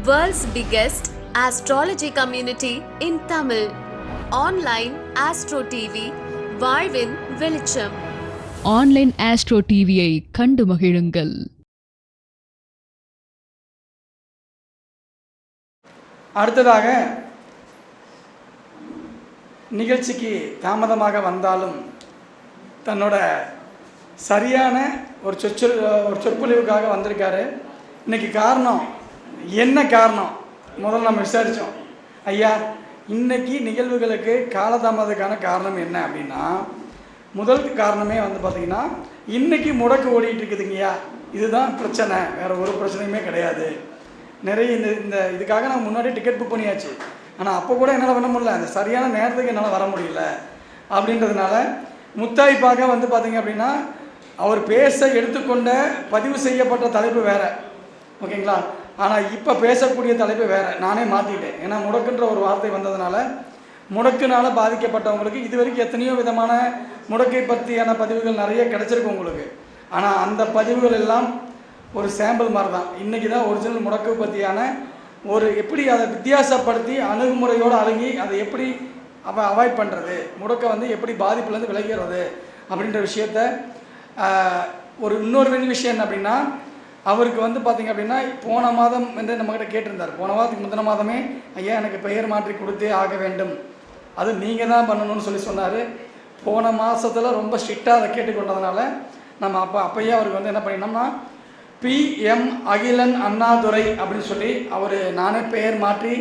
World's biggest astrology community in Tamil. Online Astro TV, வாழ்வின் வெளிச்சம். Online astro டிவியை கண்டு மகிழுங்கள். அடுத்ததாக நிகழ்ச்சிக்கு தாமதமாக வந்தாலும் தன்னோட சரியான ஒரு சொற்பொழிவுக்காக வந்திருக்காரு. இன்றைக்கி காரணம் என்ன காரணம் முதல்ல நம்ம விசாரித்தோம். ஐயா, இன்றைக்கி நிகழ்வுகளுக்கு காலதாமதத்துக்கான காரணம் என்ன அப்படின்னா, முதல் காரணமே வந்து பார்த்திங்கன்னா இன்றைக்கி முடக்கு ஓடிட்டு இருக்குதுங்கய்யா. இதுதான் பிரச்சனை, வேறு ஒரு பிரச்சனையுமே கிடையாது. நிறைய இந்த இதுக்காக நான் முன்னாடி டிக்கெட் புக் பண்ணியாச்சு. ஆனால் அப்போ கூட என்னால் பண்ண முடியல, அந்த சரியான நேரத்துக்கு என்னால் வர முடியல. அப்படின்றதுனால முத்தாய்ப்பாக வந்து பார்த்திங்க அப்படின்னா அவர் பேச எடுத்துக்கொண்ட பதிவு செய்யப்பட்ட தலைப்பு வேறு, ஓகேங்களா. ஆனால் இப்போ பேசக்கூடிய தலைப்பு வேறு, நானே மாற்றிட்டேன். ஏன்னா முடக்குன்ற ஒரு வார்த்தை வந்ததுனால முடக்குனால் பாதிக்கப்பட்டவங்களுக்கு இது வரைக்கும் எத்தனையோ விதமான முடக்கை பற்றியான பதிவுகள் நிறைய கிடச்சிருக்கு உங்களுக்கு. ஆனால் அந்த பதிவுகள் எல்லாம் ஒரு சாம்பிள் மாதிரி தான். இன்றைக்கி தான் ஒரிஜினல் முடக்கு பற்றியான ஒரு எப்படி அதை வித்தியாசப்படுத்தி அணுகுமுறையோடு அணுகி அதை எப்படி அவாய்ட் பண்ணுறது, முடக்கை வந்து எப்படி பாதிப்புலேருந்து விலகிறது அப்படின்ற விஷயத்த இன்னொரு விஷயம் என்ன அப்படின்னா, அவருக்கு வந்து பார்த்திங்க அப்படின்னா போன மாதம் வந்து நம்மக்கிட்ட கேட்டிருந்தார். போன வாரத்துக்கு முந்தின மாதமே ஐயா எனக்கு பெயர் மாற்றி கொடுத்தே ஆக வேண்டும், அது நீங்கள் தான் பண்ணணும்னு சொன்னார். போன மாதத்தில் ரொம்ப ஸ்ட்ரிக்டாக அதை கேட்டுக்கொண்டதுனால நம்ம அப்போயே அவருக்கு வந்து என்ன பண்ணினோம்னா PM அகிலன் அண்ணாதுரை அப்படின்னு சொல்லி நானே பெயர் மாற்றி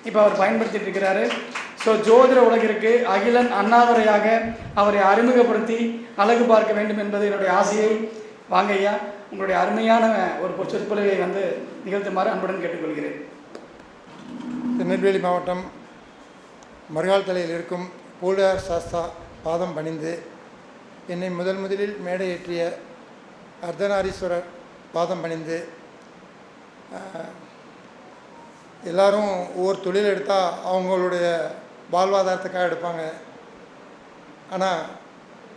இப்போ அவர் பயன்படுத்திட்டு இருக்கிறாரு. ஸோ ஜோதிட உலகிற்கு அகிலன் அண்ணாதுரையாக அவரை அறிமுகப்படுத்தி அழகு பார்க்க வேண்டும் என்பது என்னுடைய ஆசையை. வாங்க ஐயா, உங்களுடைய அருமையான ஒரு சொற்பொழிவை வந்து நிகழ்த்துமாறு அன்புடன் கேட்டுக்கொள்கிறேன். திருநெல்வேலி மாவட்டம் மருகால் தலையில் இருக்கும் பூலார் சாஸ்தா பாதம் பணிந்து என்னை முதலில் மேடையேற்றிய அர்த்தநாரீஸ்வரர் பாதம் பணிந்து, எல்லாரும் ஒவ்வொரு தொழில் எடுத்தால் அவங்களுடைய வாழ்வாதாரத்துக்காக எடுப்பாங்க. ஆனால்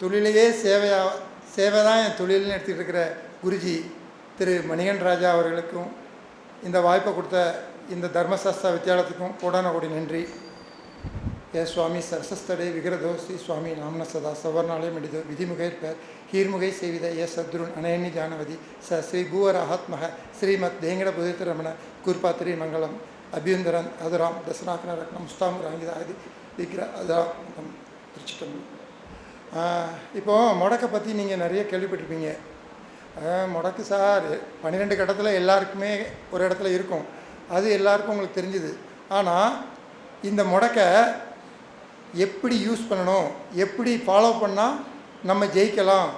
தொழிலையே சேவை தான் என் தொழில்னு எடுத்துகிட்டு இருக்கிற குருஜி திரு மணிகண்ட ராஜா அவர்களுக்கும் இந்த வாய்ப்பை கொடுத்த இந்த தர்மசாஸ்திரா வித்தியாலயத்துக்கும் கோடான நன்றி. சுவாமி சரசஸ்தடே விகிரதோஸ்தி சுவாமி நாமன சதா சவர்ணாலய மெடிதோ விதிமுகை பேர் ஹீர்முகை செய்வித சத்ருன் அனயனி ஜானவதி ஸ்ரீ பூவராத்மக ஸ்ரீமத் தேங்கட புதித்த ரமண குருபாத்திரி மங்களம் அபியுந்தரன் அதுராம் தசனாக்கன ரத்னம் முஸ்தாம் ராங்கிதாதி விக்ர அதுராம் திருச்சிட்டம். இப்போது முடக்கை பற்றி நீங்கள் நிறைய கேள்விப்பட்டிருப்பீங்க. முடக்கு சார் 12 கட்டத்தில் எல்லாருக்குமே ஒரு இடத்துல இருக்கும், அது எல்லாருக்கும் உங்களுக்கு தெரிஞ்சுது. ஆனால் இந்த முடக்கை எப்படி யூஸ் பண்ணணும், எப்படி ஃபாலோ பண்ணால் நம்ம ஜெயிக்கலாம்,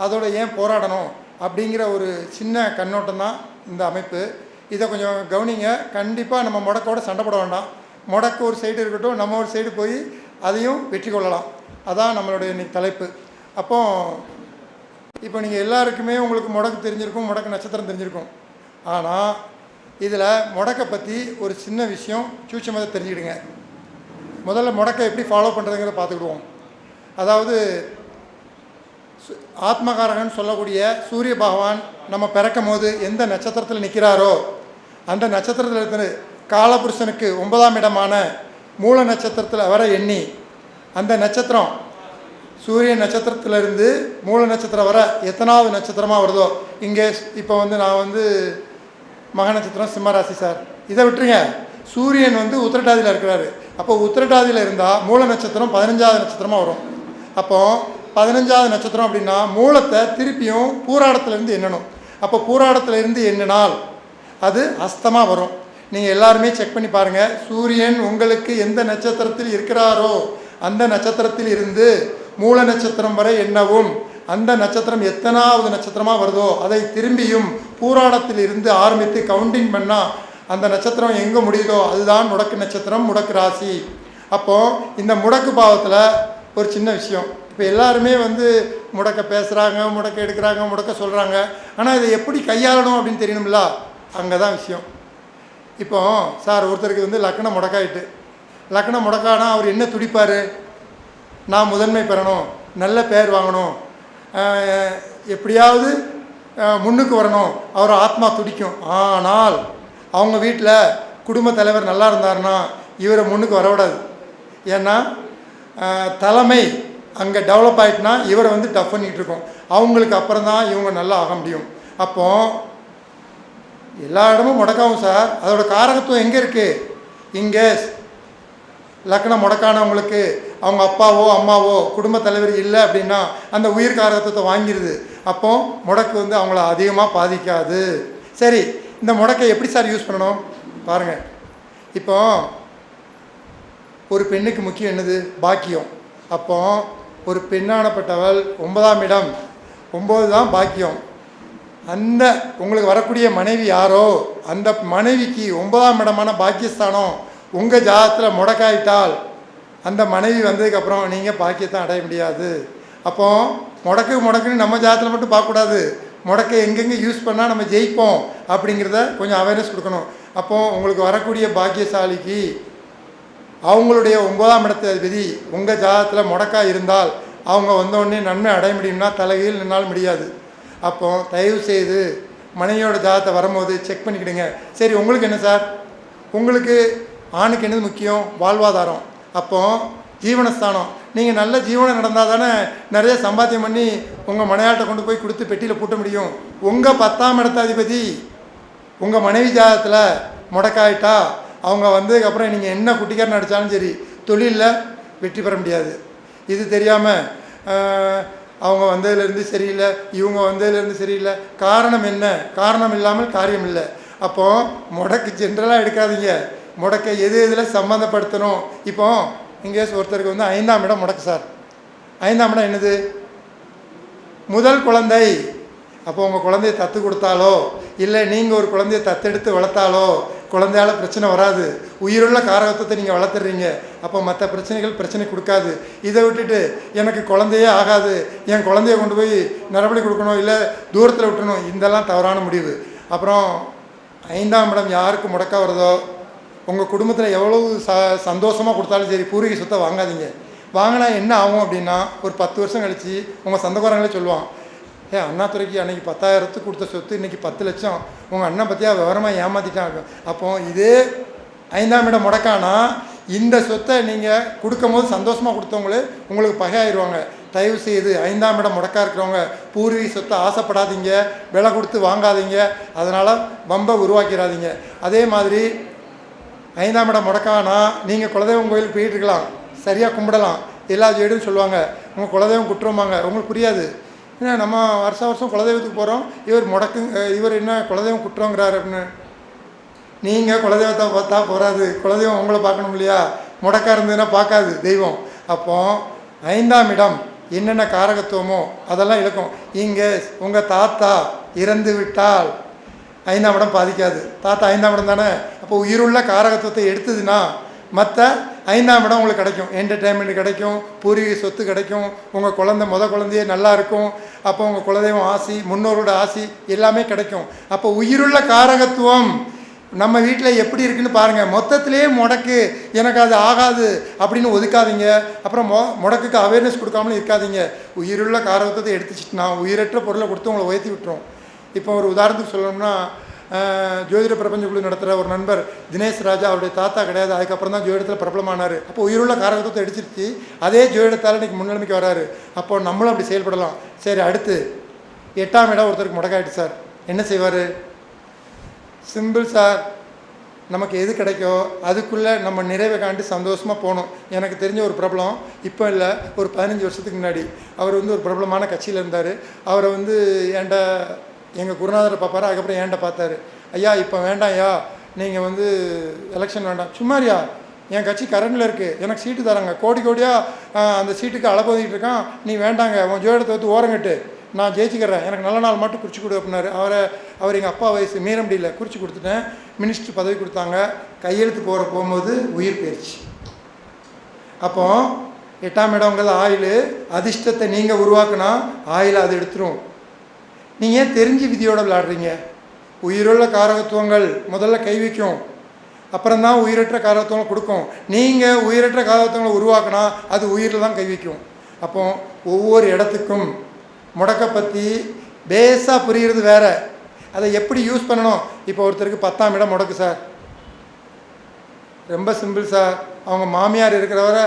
அதோட ஏன் போராடணும் அப்படிங்கிற ஒரு சின்ன கண்ணோட்டம் தான் இந்த அமைப்பு. இதை கொஞ்சம் கவனிங்க. கண்டிப்பாக நம்ம முடக்கோடு சண்டை போட வேண்டாம். முடக்கு ஒரு சைடு இருக்கட்டும், நம்ம ஒரு சைடு போய் அதையும் வெற்றி கொள்ளலாம். அதான் நம்மளுடைய இன்னைக்கு தலைப்பு. இப்போ நீங்கள் எல்லாருக்குமே உங்களுக்கு முடக்கு தெரிஞ்சிருக்கும், முடக்கு நட்சத்திரம் தெரிஞ்சிருக்கும். ஆனால் இதில் முடக்கை பற்றி ஒரு சின்ன விஷயம் சூட்சமாக தெரிஞ்சுக்கிடுங்க. முதல்ல முடக்கை எப்படி ஃபாலோ பண்ணுறதுங்கிறத பார்த்துக்கிடுவோம். அதாவது ஆத்மகாரகன் சொல்லக்கூடிய சூரிய பகவான் நம்ம பிறக்கும் போது எந்த நட்சத்திரத்தில் நிற்கிறாரோ அந்த நட்சத்திரத்தில் இருக்கிற காலபுருஷனுக்கு 9ஆம் இடமான மூல நட்சத்திரத்தில் வர எண்ணி அந்த நட்சத்திரம் சூரிய நட்சத்திரத்திலிருந்து மூல நட்சத்திரம் வர எத்தனாவது நட்சத்திரமாக வருதோ, இங்கே இப்போ வந்து நான் வந்து மக நட்சத்திரம் சிம்மராசி சார், இதை விட்டுருங்க. சூரியன் வந்து உத்திரட்டாதியில் இருக்கிறாரு. அப்போ உத்திரட்டாதியில் இருந்தால் மூல நட்சத்திரம் 15ஆவது நட்சத்திரமாக வரும். அப்போது 15ஆவது நட்சத்திரம் அப்படின்னா மூலத்தை திருப்பியும் பூராடத்துலேருந்து எண்ணணும். அப்போ பூராடத்துலேருந்து எண்ணினால் அது அஸ்தமாக வரும். நீங்கள் எல்லாருமே செக் பண்ணி பாருங்கள். சூரியன் உங்களுக்கு எந்த நட்சத்திரத்தில் இருக்கிறாரோ அந்த நட்சத்திரத்தில் இருந்து மூல நட்சத்திரம் வரை எண்ணவும், அந்த நட்சத்திரம் எத்தனாவது நட்சத்திரமாக வருதோ அதை திரும்பியும் பூராடத்தில் இருந்து ஆரம்பித்து கவுண்டிங் பண்ணால் அந்த நட்சத்திரம் எங்கே முடியுதோ அதுதான் முடக்கு நட்சத்திரம், முடக்கு ராசி. அப்போது இந்த முடக்கு பாவத்தில் ஒரு சின்ன விஷயம். இப்போ எல்லாருமே வந்து முடக்க பேசுகிறாங்க, முடக்க எடுக்கிறாங்க, முடக்க சொல்கிறாங்க. ஆனால் இதை எப்படி கையாளணும் அப்படின்னு தெரியணும்ல, அங்கே தான் விஷயம். இப்போ சார் ஒருத்தருக்கு வந்து லக்னம் முடக்காயிட்டு, லக்னம் முடக்கானா அவர் என்ன துடிப்பார்? நான் முதன்மை பெறணும், நல்ல பேர் வாங்கணும், எப்படியாவது முன்னுக்கு வரணும், அவர் ஆத்மா துடிக்கும். ஆனால் அவங்க வீட்டில் குடும்ப தலைவர் நல்லா இருந்தாருன்னா இவரை முன்னுக்கு வரவிடாது. ஏன்னா தலைமை அங்கே டெவலப் ஆகிட்டுனா இவரை வந்து டஃப் பண்ணிகிட்டு இருக்கோம். அவங்களுக்கு அப்புறம் தான் இவங்க நல்லா ஆக முடியும். அப்போது எல்லா இடமும் முடக்காகும் சார். அதோட காரகத்துவம் எங்கே இருக்குது? இங்கே லக்னம் முடக்கானவங்களுக்கு அவங்க அப்பாவோ அம்மாவோ குடும்ப தலைவர் இல்லை அப்படின்னா அந்த உயிர் காரகத்துவத்தை வாங்கிடுது. அப்போ முடக்கு வந்து அவங்கள அதிகமாக பாதிக்காது. சரி, இந்த முடக்கை எப்படி சார் யூஸ் பண்ணணும் பாருங்கள். இப்போ ஒரு பெண்ணுக்கு முக்கியம் என்னது? பாக்கியம். அப்போ ஒரு பெண்ணானப்பட்டவள் 9ஆம் இடம், 9 தான் பாக்கியம். அந்த உங்களுக்கு வரக்கூடிய மனைவி யாரோ அந்த மனைவிக்கு 9ஆம் இடமான பாக்கியஸ்தானம் உங்கள் ஜாதகத்தில் முடக்காயிட்டால் அந்த மனைவி வந்ததுக்கப்புறம் நீங்கள் பாக்கியத்தை அடைய முடியாது. அப்போது முடக்குன்னு நம்ம ஜாதகத்தில் மட்டும் பார்க்கக்கூடாது. முடக்கை எங்கெங்கே யூஸ் பண்ணால் நம்ம ஜெயிப்போம் அப்படிங்கிறத கொஞ்சம் அவேர்னஸ் கொடுக்கணும். அப்போது உங்களுக்கு வரக்கூடிய பாக்கியசாலிக்கு அவங்களுடைய 9ஆம் இடத்து அதிபதி உங்கள் ஜாதகத்தில் முடக்கா இருந்தால் அவங்க வந்தோடனே நன்மை அடைய முடியும்னா தலைகீழ் நின்னால் முடியாது. அப்போது தயவு செய்து மனைவியோட ஜாதகத்தை வரும்போது செக் பண்ணிக்கிடுங்க. சரி, உங்களுக்கு என்ன சார்? உங்களுக்கு ஆணுக்கு என்னது முக்கியம்? வாழ்வாதாரம். அப்போது ஜீவனஸ்தானம். நீங்கள் நல்ல ஜீவனம் நடந்தால் தானே நிறைய சம்பாத்தியம் பண்ணி உங்கள் மனையாள்கிட்ட கொண்டு போய் கொடுத்து பெட்டியில் பூட்ட முடியும். உங்கள் 10ஆம் இடத்த அதிபதி உங்கள் மனைவி ஜாதகத்தில் முடக்காயிட்டா அவங்க வந்ததுக்கப்புறம் நீங்கள் என்ன குட்டிக்காரன் நடித்தாலும் சரி தொழிலில் வெற்றி பெற முடியாது. இது தெரியாமல் அவங்க வந்ததுலேருந்து சரியில்லை, இவங்க வந்ததுலேருந்து சரியில்லை. காரணம் என்ன? காரணம் இல்லாமல் காரியம் இல்லை. அப்போது முடக்கு ஜென்ரலாக எடுக்காதீங்க. முடக்கை எது எதில் சம்மந்தப்படுத்தணும்? இப்போ இங்கே ஒருத்தருக்கு வந்து 5ஆம் இடம் முடக்கு சார். 5ஆம் இடம் என்னது? முதல் குழந்தை. அப்போ உங்கள் குழந்தைய தத்து கொடுத்தாலோ இல்லை நீங்கள் ஒரு குழந்தைய தத்தெடுத்து வளர்த்தாலோ குழந்தையால் பிரச்சனை வராது. உயிருள்ள காரகத்தை நீங்கள் வளர்த்துறீங்க. அப்போ மற்ற பிரச்சனை கொடுக்காது. இதை விட்டுட்டு எனக்கு குழந்தையே ஆகாது, என் குழந்தைய கொண்டு போய் நரபலி கொடுக்கணும் இல்லை தூரத்தில் விட்டுணும், இதெல்லாம் தவறான முடிவு. அப்புறம் 5ஆம் இடம் யாருக்கு முடக்கா வருதோ உங்கள் குடும்பத்தில் எவ்வளவு சந்தோஷமாக கொடுத்தாலும் சரி பூர்வீக சொத்தை வாங்காதீங்க. வாங்கினா என்ன ஆகும் அப்படின்னா ஒரு 10 வருஷம் கழித்து உங்கள் சொந்தக்காரங்களே சொல்லுவான், அண்ணாதுரைக்கு அன்றைக்கி 10,000 கொடுத்த சொத்து இன்றைக்கி 10 லட்சம், உங்கள் அண்ணன் பற்றியா விவரமாக ஏமாற்றிட்டாங்க. அப்போது இதே 5ஆம் இடம் முடக்கானா இந்த சொத்தை நீங்கள் கொடுக்கும் போது சந்தோஷமாக கொடுத்தவங்களே உங்களுக்கு பகையாயிருவாங்க. தயவு செய்து 5ஆம் இடம் முடக்கா இருக்கிறவங்க பூர்வீக சொத்தை ஆசைப்படாதீங்க, விலை கொடுத்து வாங்காதீங்க, அதனால் வம்பை உருவாக்கிறாதீங்க. அதே மாதிரி 5ஆம் இடம் முடக்கானா நீங்கள் குலதெய்வம் கோயிலுக்கு போயிட்டு இருக்கலாம், சரியாக கும்பிடலாம், எல்லா ஜெயிடும் சொல்லுவாங்க உங்கள் குலதெய்வம் குற்றமாங்க. உங்களுக்கு புரியாது. ஏன்னா நம்ம வருஷம் குலதெய்வத்துக்கு போகிறோம், இவர் என்ன குலதெய்வம் குற்றங்கிறார் அப்படின்னு. நீங்கள் குலதெய்வத்தை பார்த்தா போகாது, குலதெய்வம் உங்களை பார்க்கணும் இல்லையா? முடக்கா இருந்ததுன்னா பார்க்காது தெய்வம். அப்போது 5ஆம் இடம் என்னென்ன காரகத்துவமோ அதெல்லாம் இழக்கும். இங்கே உங்கள் தாத்தா இறந்து விட்டால் 5ஆம் இடம் பாதிக்காது. தாத்தா 5ஆம் இடம் தானே. அப்போ உயிருள்ள காரகத்துவத்தை எடுத்ததுன்னா மற்ற 5ஆம் இடம் உங்களுக்கு கிடைக்கும். என்டர்டெயின்மெண்ட் கிடைக்கும், பூர்வீக சொத்து கிடைக்கும், உங்கள் குழந்தையே நல்லா இருக்கும். அப்போ உங்கள் குலதெய்வம் ஆசி, முன்னோரோட ஆசி எல்லாமே கிடைக்கும். அப்போ உயிருள்ள காரகத்துவம் நம்ம வீட்டில் எப்படி இருக்குன்னு பாருங்கள். மொத்தத்திலே முடக்கு எனக்கு அது ஆகாது அப்படின்னு ஒதுக்காதீங்க. அப்புறம் முடக்குக்கு அவேர்னஸ் கொடுக்காமலும் இருக்காதீங்க. உயிருள்ள காரகத்துவத்தை எடுத்துச்சிட்டுனா உயிரற்ற பொருளை கொடுத்து உங்களை உயர்த்தி விட்டுரும். இப்போ ஒரு உதாரணத்துக்கு சொல்லணும்னா ஜோதிட பிரபஞ்ச குழு நடத்துகிற ஒரு நண்பர் தினேஷ் ராஜா, அவருடைய தாத்தா கிடையாது, அதுக்கப்புறம் தான் ஜோதிடத்தில் பிரபலமானார். அப்போ உயிருள்ள காரகத்துவத்தை எடுத்துருச்சு, அதே ஜோதிடத்தால் இன்றைக்கி முன்னிலைமைக்கு வராரு. அப்போ நம்மளும் அப்படி செயல்படலாம். சரி, அடுத்து 8ஆம் இடம் ஒருத்தருக்கு முடக்காயிட்டு சார், என்ன செய்வார்? சிம்பிள் சார், நமக்கு எது கிடைக்கோ அதுக்குள்ளே நம்ம நிறைவை காண்டி சந்தோஷமாக போகணும். எனக்கு தெரிஞ்ச ஒரு பிரபலம், இப்போ இல்லை, ஒரு 15 வருஷத்துக்கு முன்னாடி அவர் வந்து ஒரு பிரபலமான கட்சியில் இருந்தார். அவரை வந்து எங்கள் குருநாதரை பார்ப்பார், அதுக்கப்புறம் ஏன்ட்ட பார்த்தாரு. ஐயா இப்போ வேண்டாம் ஐயா, நீங்கள் வந்து எலெக்ஷன் வேண்டாம். சும்மாரியா, என் கட்சி கரண்டில் இருக்குது, எனக்கு சீட்டு தராங்க, கோடியாக அந்த சீட்டுக்கு அளப்போதிக்கிட்டு இருக்கான், நீ வேண்டாங்க, உன் ஜோதிடத்தை வந்து ஓரங்கட்டு, நான் ஜெயிச்சுக்கிறேன், எனக்கு நல்ல நாள் மட்டும் குறித்து கொடு அப்படின்னாரு. அவர் எங்கள் அப்பா வயசு மீற முடியல, குறித்து கொடுத்துட்டேன். மினிஸ்டர் பதவி கொடுத்தாங்க. கையெழுத்து போகும்போது உயிர் போயிடுச்சு. அப்போது 8ஆம் இடங்கிறது ஆயில். அதிர்ஷ்டத்தை நீங்கள் உருவாக்குனா ஆயில் அது எடுத்துரும். நீங்கள் ஏன் தெரிஞ்சு விதியோடு விளையாடுறீங்க? உயிருள்ள காரகத்துவங்கள் முதல்ல கை வைக்கும், அப்புறம்தான் உயிரற்ற காரகத்துவங்களை கொடுக்கும். நீங்கள் உயிரற்ற காரகத்துவங்களை உருவாக்கினா அது உயிரில் தான் கை வைக்கும். அப்போ ஒவ்வொரு இடத்துக்கும் முடக்க பற்றி பேஸாக புரிகிறது வேறு, அதை எப்படி யூஸ் பண்ணணும். இப்போ ஒருத்தருக்கு 10ஆம் இடம் முடக்கு சார், ரொம்ப சிம்பிள் சார். அவங்க மாமியார் இருக்கிறவரை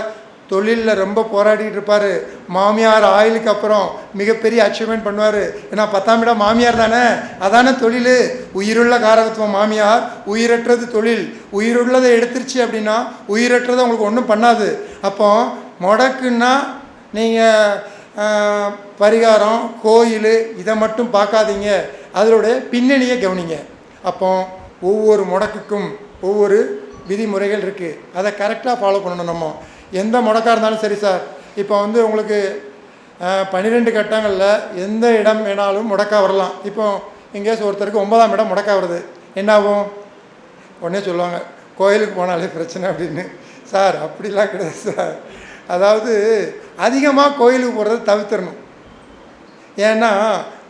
தொழிலில் ரொம்ப போராடிட்டு இருப்பார். மாமியார் ஆயிலுக்கு அப்புறம் மிகப்பெரிய அச்சீவ்மெண்ட் பண்ணுவார். ஏன்னா 10ஆம் இடம் மாமியார் தானே, அதானே தொழில். உயிருள்ள காரகத்துவம் மாமியார், உயிரற்றது தொழில். உயிருள்ளதை எடுத்துருச்சு அப்படின்னா உயிரற்றதை உங்களுக்கு ஒன்றும் பண்ணாது. அப்போ முடக்குன்னா நீங்கள் பரிகாரம் கோயில் இதை மட்டும் பார்க்காதீங்க, அதனுடைய பின்னணியை கவனிங்க. அப்போ ஒவ்வொரு முடக்குக்கும் ஒவ்வொரு விதிமுறைகள் இருக்குது, அதை கரெக்டாக ஃபாலோ பண்ணணும். நம்ம எந்த முடக்காக இருந்தாலும் சரி சார். இப்போ வந்து உங்களுக்கு 12 கட்டங்களில் எந்த இடம் வேணாலும் முடக்கா வரலாம். இப்போ எங்கேயாச்சும் ஒருத்தருக்கு 9ஆம் இடம் முடக்கா வருது, என்னாகும்? உடனே சொல்லுவாங்க கோயிலுக்கு போனாலே பிரச்சனை அப்படின்னு. சார் அப்படிலாம் கிடையாது சார். அதாவது அதிகமாக கோயிலுக்கு போகிறத தவிர்த்திடணும். ஏன்னா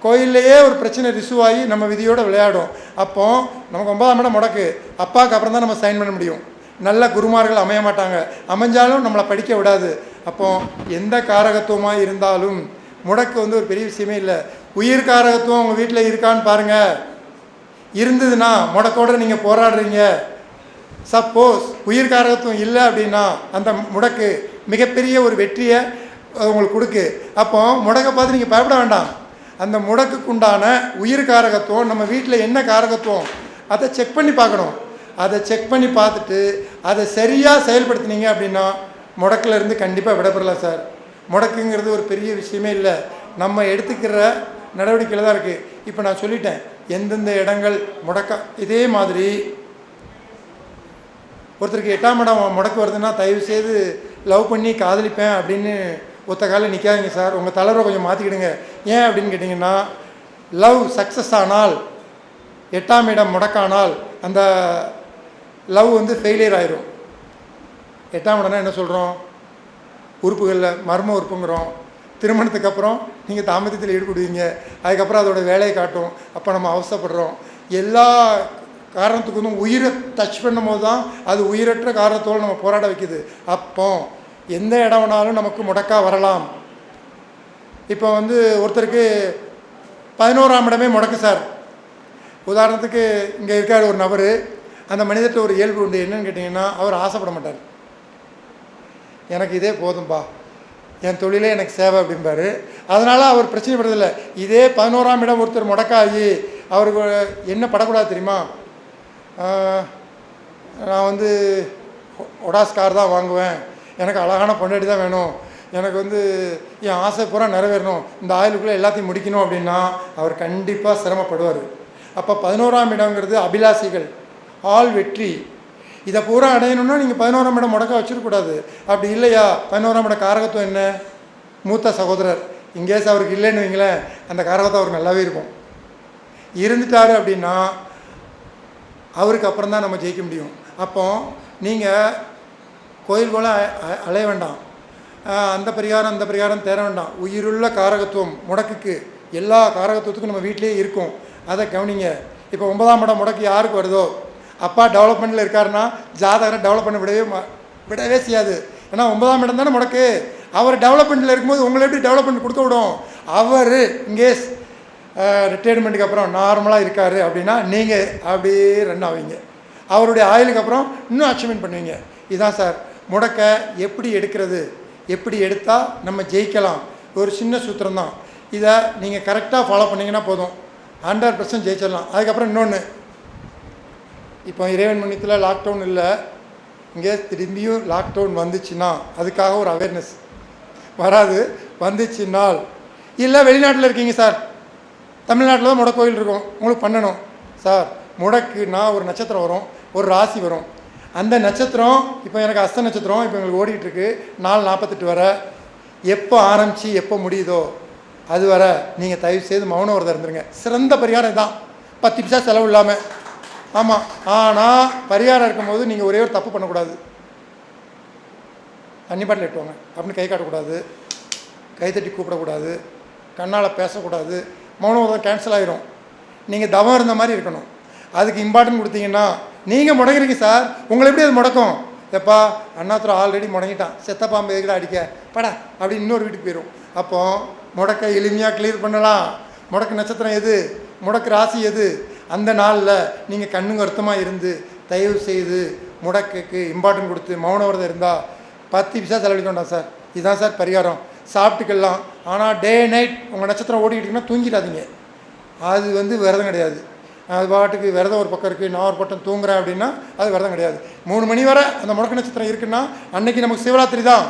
கோயில்லையே ஒரு பிரச்சனை ரிசுவாகி நம்ம விதியோடு விளையாடும். அப்போ நமக்கு 9ஆம் இடம் முடக்கு, அப்பாவுக்கு அப்புறம் தான் நம்ம சைன் பண்ண முடியும். நல்ல குருமார்கள் அமைய மாட்டாங்க, அமைஞ்சாலும் நம்மளை படிக்க விடாது. அப்போ எந்த காரகத்துவமாக இருந்தாலும் முடக்கு வந்து ஒரு பெரிய விஷயமே இல்லை. உயிர் காரகத்துவம் உங்கள் வீட்டில் இருக்கான்னு பாருங்கள். இருந்ததுன்னா முடக்கோடு நீங்கள் போராடுறீங்க. சப்போஸ் உயிர் காரகத்துவம் இல்லை அப்படின்னா அந்த முடக்கு மிகப்பெரிய ஒரு வெற்றியை உங்களுக்கு கொடுக்கு. அப்போ முடக்கை பார்த்து நீங்கள் பயப்பட வேண்டாம். அந்த முடக்குக்குண்டான உயிர் காரகத்துவம் நம்ம வீட்டில் என்ன காரகத்துவம் அதை செக் பண்ணி பார்க்கணும். அதை செக் பண்ணி பார்த்துட்டு அதை சரியாக செயல்படுத்தினீங்க அப்படின்னா முடக்கிலேருந்து கண்டிப்பாக விடப்படலாம் சார். முடக்குங்கிறது ஒரு பெரிய விஷயமே இல்லை, நம்ம எடுத்துக்கிற நடவடிக்கையில் தான் இருக்குது. இப்போ நான் சொல்லிட்டேன் எந்தெந்த இடங்கள் முடக்க. இதே மாதிரி ஒருத்தருக்கு 8ஆம் இடம் முடக்கு வருதுன்னா தயவுசெய்து லவ் பண்ணி காதலிப்பேன் அப்படின்னு ஒத்த காலில் நிற்காதீங்க சார். உங்கள் தலைவரை கொஞ்சம் மாற்றிக்கிடுங்க. ஏன் அப்படின்னு கேட்டிங்கன்னா, லவ் சக்ஸஸ் ஆனால் 8ஆம் இடம் முடக்கானால் அந்த லவ் வந்து ஃபெயிலியர் ஆயிரும். 8ஆம் இடம்னா என்ன சொல்கிறோம்? உறுப்புகளில் மர்ம உறுப்புங்கிறோம். திருமணத்துக்கு அப்புறம் நீங்கள் தாம்பத்தியத்தில் ஈடுபடுவீங்க, அதுக்கப்புறம் அதோட வேலையை காட்டும். அப்போ நம்ம அவசரப்படுறோம். எல்லா காரணத்துக்கு வந்து உயிரை டச் பண்ணும் போது தான் அது உயிரற்ற காரணத்தோடு நம்ம போராட வைக்குது. அப்போ எந்த இடம் வேணாலும் நமக்கு முடக்கா வரலாம். இப்போ வந்து ஒருத்தருக்கு 11ஆம் இடமே முடக்கு சார். உதாரணத்துக்கு இங்கே இருக்கார் ஒரு நபர், அந்த மனிதர்கிட்ட ஒரு இயல்பு உண்டு. என்னன்னு கேட்டிங்கன்னா, அவர் ஆசைப்பட மாட்டார். எனக்கு இதே போதும்பா, என் தொழிலே எனக்கு சேவை அப்படிம்பார். அதனால் அவர் பிரச்சனைப்படுறதில்லை. இதே 11ஆம் இடம் ஒருத்தர் முடக்காகி அவருக்கு என்ன படக்கூடாது தெரியுமா? நான் வந்து ஒடாஸ் கார் தான் வாங்குவேன், எனக்கு அழகான பொண்டாட்டி தான் வேணும், எனக்கு வந்து என் ஆசை பூரா நிறைவேறணும், இந்த ஆயுளுக்குள்ளே எல்லாத்தையும் முடிக்கணும் அப்படின்னா அவர் கண்டிப்பாக சிரமப்படுவார். அப்போ 11ஆம் இடங்கிறது அபிலாஷைகள், ஆள் வெற்றி. இதை பூரா அடையணும்னா நீங்கள் 11ஆம் இடம் முடக்க வச்சிடக்கூடாது. அப்படி இல்லையா, 11ஆம் இடம் காரகத்துவம் என்ன? மூத்த சகோதரர். இங்கேஸ் அவருக்கு இல்லைன்னு வைங்களேன், அந்த காரகத்துவம் அவருக்கு நல்லாவே இருக்கும். இருந்துட்டார் அப்படின்னா அவருக்கு அப்புறம் தான் நம்ம ஜெயிக்க முடியும். அப்போ நீங்கள் கோயில் போல் அலைய வேண்டாம், அந்த பரிகாரம் தேர வேண்டாம். உயிருள்ள காரகத்துவம் முடக்குக்கு, எல்லா காரகத்துவத்துக்கும் நம்ம வீட்டிலே இருக்கும், அதை கவனிங்க. இப்போ 9ஆம் இடம் முடக்கு யாருக்கு வருதோ, அப்பா டெவலப்மெண்ட்டில் இருக்காருன்னா ஜாதகரை டெவலப் பண்ண விடவே செய்யாது. ஏன்னா 9ஆம் இடம் தானே முடக்கு. அவர் டெவலப்மெண்ட்டில் இருக்கும்போது உங்களை எப்படி டெவலப்மெண்ட் கொடுக்க விடும்? அவர் இங்கேஸ் ரிட்டையர்மெண்ட்டுக்கு அப்புறம் நார்மலாக இருக்கார் அப்படின்னா நீங்கள் அப்படியே ரன் ஆவீங்க. அவருடைய ஆயுளுக்கு அப்புறம் இன்னும் அச்சீவ்மெண்ட் பண்ணுவீங்க. இதுதான் சார் முடக்க எப்படி எடுக்கிறது, எப்படி எடுத்தால் நம்ம ஜெயிக்கலாம். ஒரு சின்ன சூத்திரம் தான். இதை நீங்கள் கரெக்டாக ஃபாலோ பண்ணிங்கன்னா போதும், 100% ஜெயிச்சிடலாம். அதுக்கப்புறம் இன்னொன்று, இப்போ இறைவன் மன்னியத்தில் லாக்டவுன் இல்லை, இங்கே திரும்பியும் லாக்டவுன் வந்துச்சுன்னா அதுக்காக ஒரு அவேர்னஸ் வராது. வந்துச்சுன்னால் இல்லை வெளிநாட்டில் இருக்கீங்க சார், தமிழ்நாட்டில் தான் முடக்கோயில் இருக்கும், உங்களுக்கு பண்ணணும் சார். முடக்குன்னா ஒரு நட்சத்திரம் வரும், ஒரு ராசி வரும். அந்த நட்சத்திரம் இப்போ எனக்கு அஸ்த நட்சத்திரம் இப்போ எங்களுக்கு ஓடிட்டுருக்கு 4:48 வரை. எப்போ ஆரம்பித்து எப்போ முடியுதோ அது வரை நீங்கள் தயவுசெய்து மௌன விரதம் இருந்துருங்க. சிறந்த பரிகாரம் தான், 10 பைசா செலவு இல்லாமல். ஆமாம், ஆனால் பரிகாரம் இருக்கும்போது நீங்கள் ஒரே ஒரு தப்பு பண்ணக்கூடாது. தண்ணி பாட்டில் எட்டுவாங்க அப்படின்னு கை காட்டக்கூடாது, கைத்தட்டி கூப்பிடக்கூடாது, கண்ணால் பேசக்கூடாது. மௌன விரதம் கேன்சல் ஆகிரும். நீங்கள் தவம் இருந்த மாதிரி இருக்கணும். அதுக்கு இம்பார்ட்டன்ட் கொடுத்தீங்கன்னா நீங்கள் முடங்குறீங்க சார். உங்களை எப்படி அது முடக்கும்? எப்பா அண்ணாத்துறை ஆல்ரெடி முடங்கிட்டான், செத்த பாம்பு எதுக்கிட்ட அடிக்க படா அப்படின்னு இன்னொரு வீட்டுக்கு போயிடும். அப்போ முடக்க எளிமையாக கிளியர் பண்ணலாம். முடக்கு நட்சத்திரம் எது, முடக்கு ராசி எது, அந்த நாளில் நீங்கள் கண்ணுங்க அர்த்தமாக இருந்து தயவு செய்து முடக்குக்கு இம்பார்ட்டன்ட் கொடுத்து மௌன விரதம் இருந்தால் 10 பைசா செலவழிக்க வேண்டாம் சார். இதுதான் சார் பரிகாரம். சாப்பிட்டுக்கலாம். ஆனால் டே நைட் உங்கள் நட்சத்திரம் ஓடிக்கிட்டிங்கன்னா தூங்கிடாதீங்க. அது விரதம் கிடையாது. அது பாட்டுக்கு விரதம் ஒரு பக்கம் இருக்குது, நான் ஒரு பட்டம் தூங்குறேன் அப்படின்னா அது விரதம் கிடையாது. 3 மணி வரை அந்த முடக்க நட்சத்திரம் இருக்குன்னா அன்னைக்கு நமக்கு சிவராத்திரி தான்.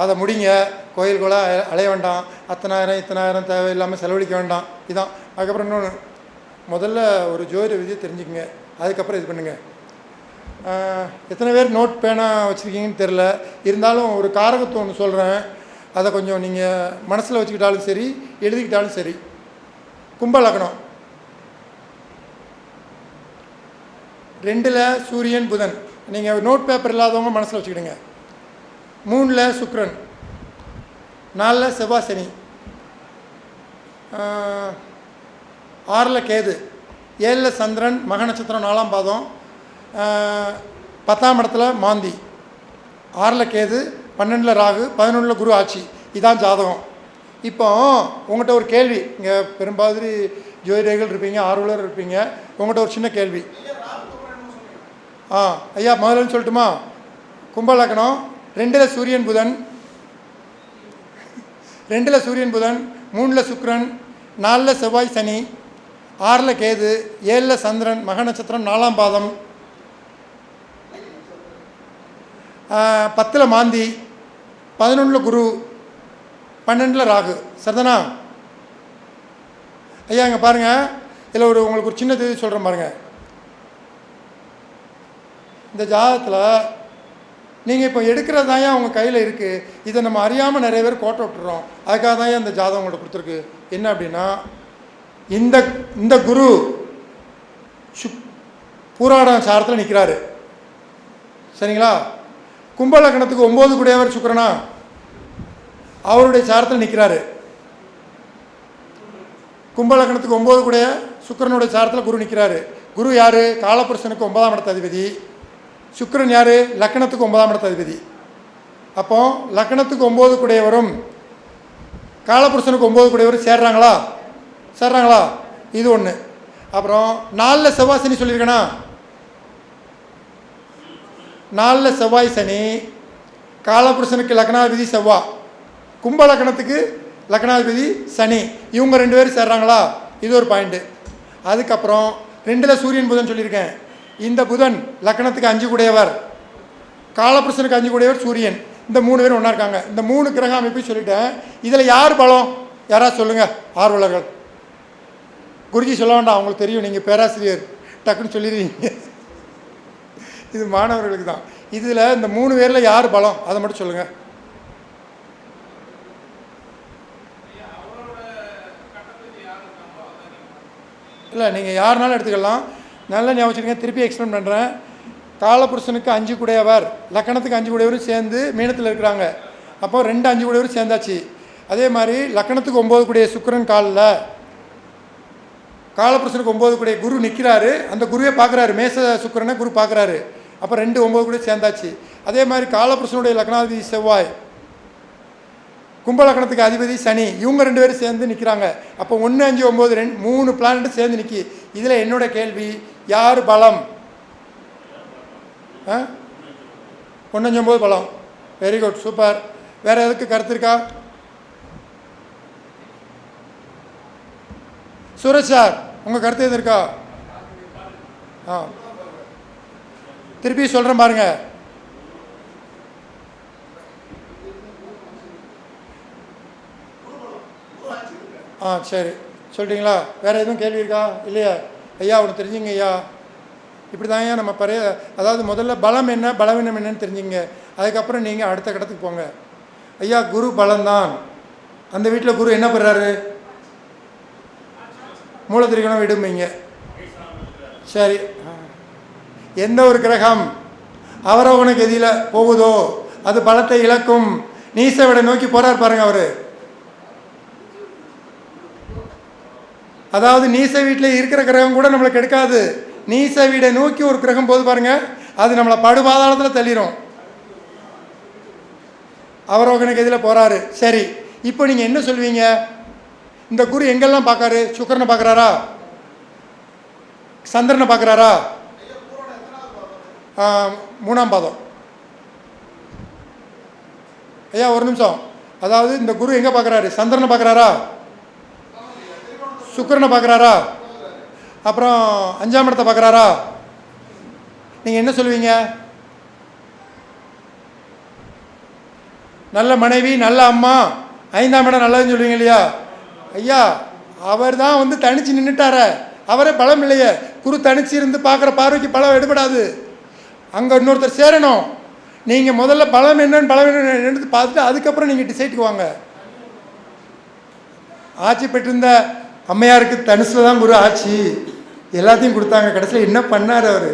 அதை முடிங்க. கோயில்கோள அலைய வேண்டாம். இத்தனாயிரம் தேவையில்லாமல் செலவழிக்க வேண்டாம். இதுதான். அதுக்கப்புறம் இன்னொன்று, முதல்ல ஒரு ஜோதிட விதியை தெரிஞ்சுக்கங்க, அதுக்கப்புறம் இது பண்ணுங்கள். எத்தனை பேர் நோட் பேனா வச்சுருக்கீங்கன்னு தெரில, இருந்தாலும் ஒரு காரகத்துவம் ஒன்று சொல்கிறேன், அதை கொஞ்சம் நீங்கள் மனசில் வச்சுக்கிட்டாலும் சரி, எழுதிக்கிட்டாலும் சரி. கும்ப லக்னம் 2ல் சூரியன் புதன். நீங்கள் நோட் பேப்பர் இல்லாதவங்க மனசில் வச்சுக்கிடுங்க. 3ல் சுக்கிரன், 4ல் செவ்வாய் சனி, 6ல் கேது, 7ல் சந்திரன் மக நட்சத்திரம் 4ஆம் பாதம், 10ஆம் இடத்துல மாந்தி, 6ல் கேது, 12ல் ராகு, 11ல் குரு ஆட்சி. இதான் ஜாதகம். இப்போ உங்கள்கிட்ட ஒரு கேள்வி, இங்கே பெரும்பாதிரி ஜோதிடர்கள் இருப்பீங்க, ஆர்வலர் இருப்பீங்க. உங்கள்கிட்ட ஒரு சின்ன கேள்வி. ஐயா முதல்ல சொல்லட்டுமா? கும்ப லக்னம் 2ல் சூரியன் புதன், 3ல் சுக்கிரன், 4ல் செவ்வாய் சனி, 6ல் கேது, 7ல் சந்திரன் மக நட்சத்திரம் 4ஆம் பாதம், 10ல் மாந்தி, 11ல் குரு, 12ல் ராகு. சரிதானா? ஐயா இங்கே பாருங்கள், இதில் உங்களுக்கு ஒரு சின்ன தேதி சொல்கிறேன் பாருங்கள். இந்த ஜாதகத்தில் நீங்கள் இப்போ எடுக்கிறது தான் உங்கள் கையில் இருக்குது. இதை நம்ம அறியாமல் நிறைய பேர் கோட்டை விட்டுறோம். அதுக்காக தான் இந்த ஜாதகம் உங்கள்கிட்ட கொடுத்துருக்கு. என்ன அப்படின்னா, இந்த குரு பூராட சாரத்தில் நிற்கிறாரு. சரிங்களா? கும்ப லக்னத்துக்கு 9 கூடியவர் சுக்கிரனா, அவருடைய சாரத்தில் நிற்கிறாரு. கும்ப லக்னத்துக்கு 9 கூடிய சுக்கிரனுடைய சாரத்தில் குரு நிற்கிறாரு. குரு யார்? காலபுருஷனுக்கு 9ஆம் இடத்து அதிபதி. சுக்கிரன் யார்? லக்னத்துக்கு 9ஆம் இடத்து அதிபதி. அப்போ லக்னத்துக்கு 9 கூடியவரும் காலபுருஷனுக்கு 9 கூடியவரும் சேர்றாங்களா? இது ஒன்று. அப்புறம் 4ல் செவ்வாய் சனி சொல்லியிருக்கேனா? 4ல் செவ்வாய் சனி, காலபுருஷனுக்கு லக்னாதிபதி செவ்வாய், கும்ப லக்னத்துக்கு லக்னாதிபதி சனி. இவங்க 2 பேரும் சேர்றாங்களா? இது ஒரு பாயிண்ட்டு. அதுக்கப்புறம் 2ல் சூரியன் புதன் சொல்லியிருக்கேன். இந்த புதன் லக்னத்துக்கு 5 கூடியவர், காலபுருஷனுக்கு 5 கூடியவர் சூரியன். இந்த 3 பேரும் ஒன்றா இருக்காங்க. இந்த 3 கிரக அமைப்பு சொல்லிட்டேன். இதில் யார் பலம்? யாராவது சொல்லுங்கள் ஆர்வலர்கள். குருஜி சொல்ல வேண்டாம், அவங்களுக்கு தெரியும், நீங்கள் பேராசிரியர், டக்குன்னு சொல்லிடுவீங்க. இது மாணவர்களுக்கு தான். இதில் இந்த 3 பேரில் யார் பலம் அதை மட்டும் சொல்லுங்கள். இல்லை, நீங்கள் யாருனாலும் எடுத்துக்கலாம். நல்ல ஞாபகம் வச்சுருங்க. திருப்பி எக்ஸ்பிளைன் பண்ணுறேன். காலபுருஷனுக்கு 5 கூடியவர், லக்கணத்துக்கு 5 கூடியவரும் சேர்ந்து மீனத்தில் இருக்கிறாங்க. அப்போ 2 5 கூடியவரும் சேர்ந்தாச்சு. அதே மாதிரி லக்கணத்துக்கு 9 கூடிய சுக்கிரன் காலில், காலபுருஷனுக்கு 9 கூடிய குரு நிற்கிறாரு. அந்த குருவே பார்க்குறாரு, மேச சுக்கிரனை குரு பார்க்குறாரு. அப்போ 2 9 கூடிய சேர்ந்தாச்சு. அதே மாதிரி காலபுருஷனுடைய லக்னாதிபதி செவ்வாய், கும்ப லக்னத்துக்கு அதிபதி சனி, இவங்க 2 பேரும் சேர்ந்து நிற்கிறாங்க. அப்போ 1 5 9 3 பிளானட் சேர்ந்து நிற்கி. இதில் என்னோட கேள்வி, யார் பலம்? 1 5 9 பலம். Very good, super. வேறு எதுக்கு கருத்து இருக்கா? சுரேஷ் சார், உங்கள் கருத்து எது இருக்கா? திருப்பி சொல்கிறேன் பாருங்க. சரி, சொல்லிட்டீங்களா? வேறு எதுவும் கேள்வி இருக்கா? இல்லையா? ஐயா ஒன்று தெரிஞ்சுங்க ஐயா. இப்படி தான் ஐயா நம்ம அதாவது முதல்ல பலம் என்ன பலவீனம் என்னன்னு தெரிஞ்சுங்க. அதுக்கப்புறம் நீங்கள் அடுத்த கட்டத்துக்கு போங்க. ஐயா குரு பலம்தான். அந்த வீட்டில் குரு என்ன பண்ணுறாரு? மூலத்திரிகோணம் விடுமைங்க. சரி, எந்த ஒரு கிரகம் அவரோகண கதியில் போகுதோ அது பலத்தை இழக்கும். நீச விட நோக்கி போகிறார் பாருங்க அவர். அதாவது நீச வீட்டில் இருக்கிற கிரகம் கூட நம்மளுக்கு எடுக்காது. நீச வீடை நோக்கி ஒரு கிரகம் போது பாருங்க, அது நம்மளை படுபாதாளத்தில் தள்ளிடும். அவரோகண கதியில் போகிறாரு. சரி, இப்போ நீங்கள் என்ன சொல்வீங்க? இந்த குரு எங்கெல்லாம் பார்க்காரு? சுக்கிரனை பார்க்குறாரா? சந்திரனை பார்க்குறாரா? 3ஆம் பாதம். ஐயா ஒரு நிமிஷம். அதாவது இந்த குரு எங்கே பார்க்குறாரு? சந்திரனை பார்க்குறாரா, சுக்கிரனை பார்க்குறாரா, அப்புறம் 5ஆம் இடத்தை பார்க்குறாரா? நீங்கள் என்ன சொல்லுவீங்க? நல்ல மனைவி, நல்ல அம்மா, 5ஆம் இடம் நல்லதுன்னு சொல்லுவீங்க இல்லையா? ஐயா அவர் தான் வந்து தனித்து நின்றுட்டார, அவரே பலம் இல்லையே. குரு தனிச்சு இருந்து பார்க்குற பார்வைக்கு பலம் எடுபடாது. அங்கே இன்னொருத்தர் சேரணும். நீங்கள் முதல்ல பலம் என்னன்னு எடுத்து பார்த்துட்டு அதுக்கப்புறம் நீங்கள் டிசைட்டுக்கு வாங்க. ஆட்சி பெற்றிருந்த அம்மையாருக்கு தனுசில் தான் குரு ஆட்சி, எல்லாத்தையும் கொடுத்தாங்க. கடைசியில் என்ன பண்ணார் அவர்?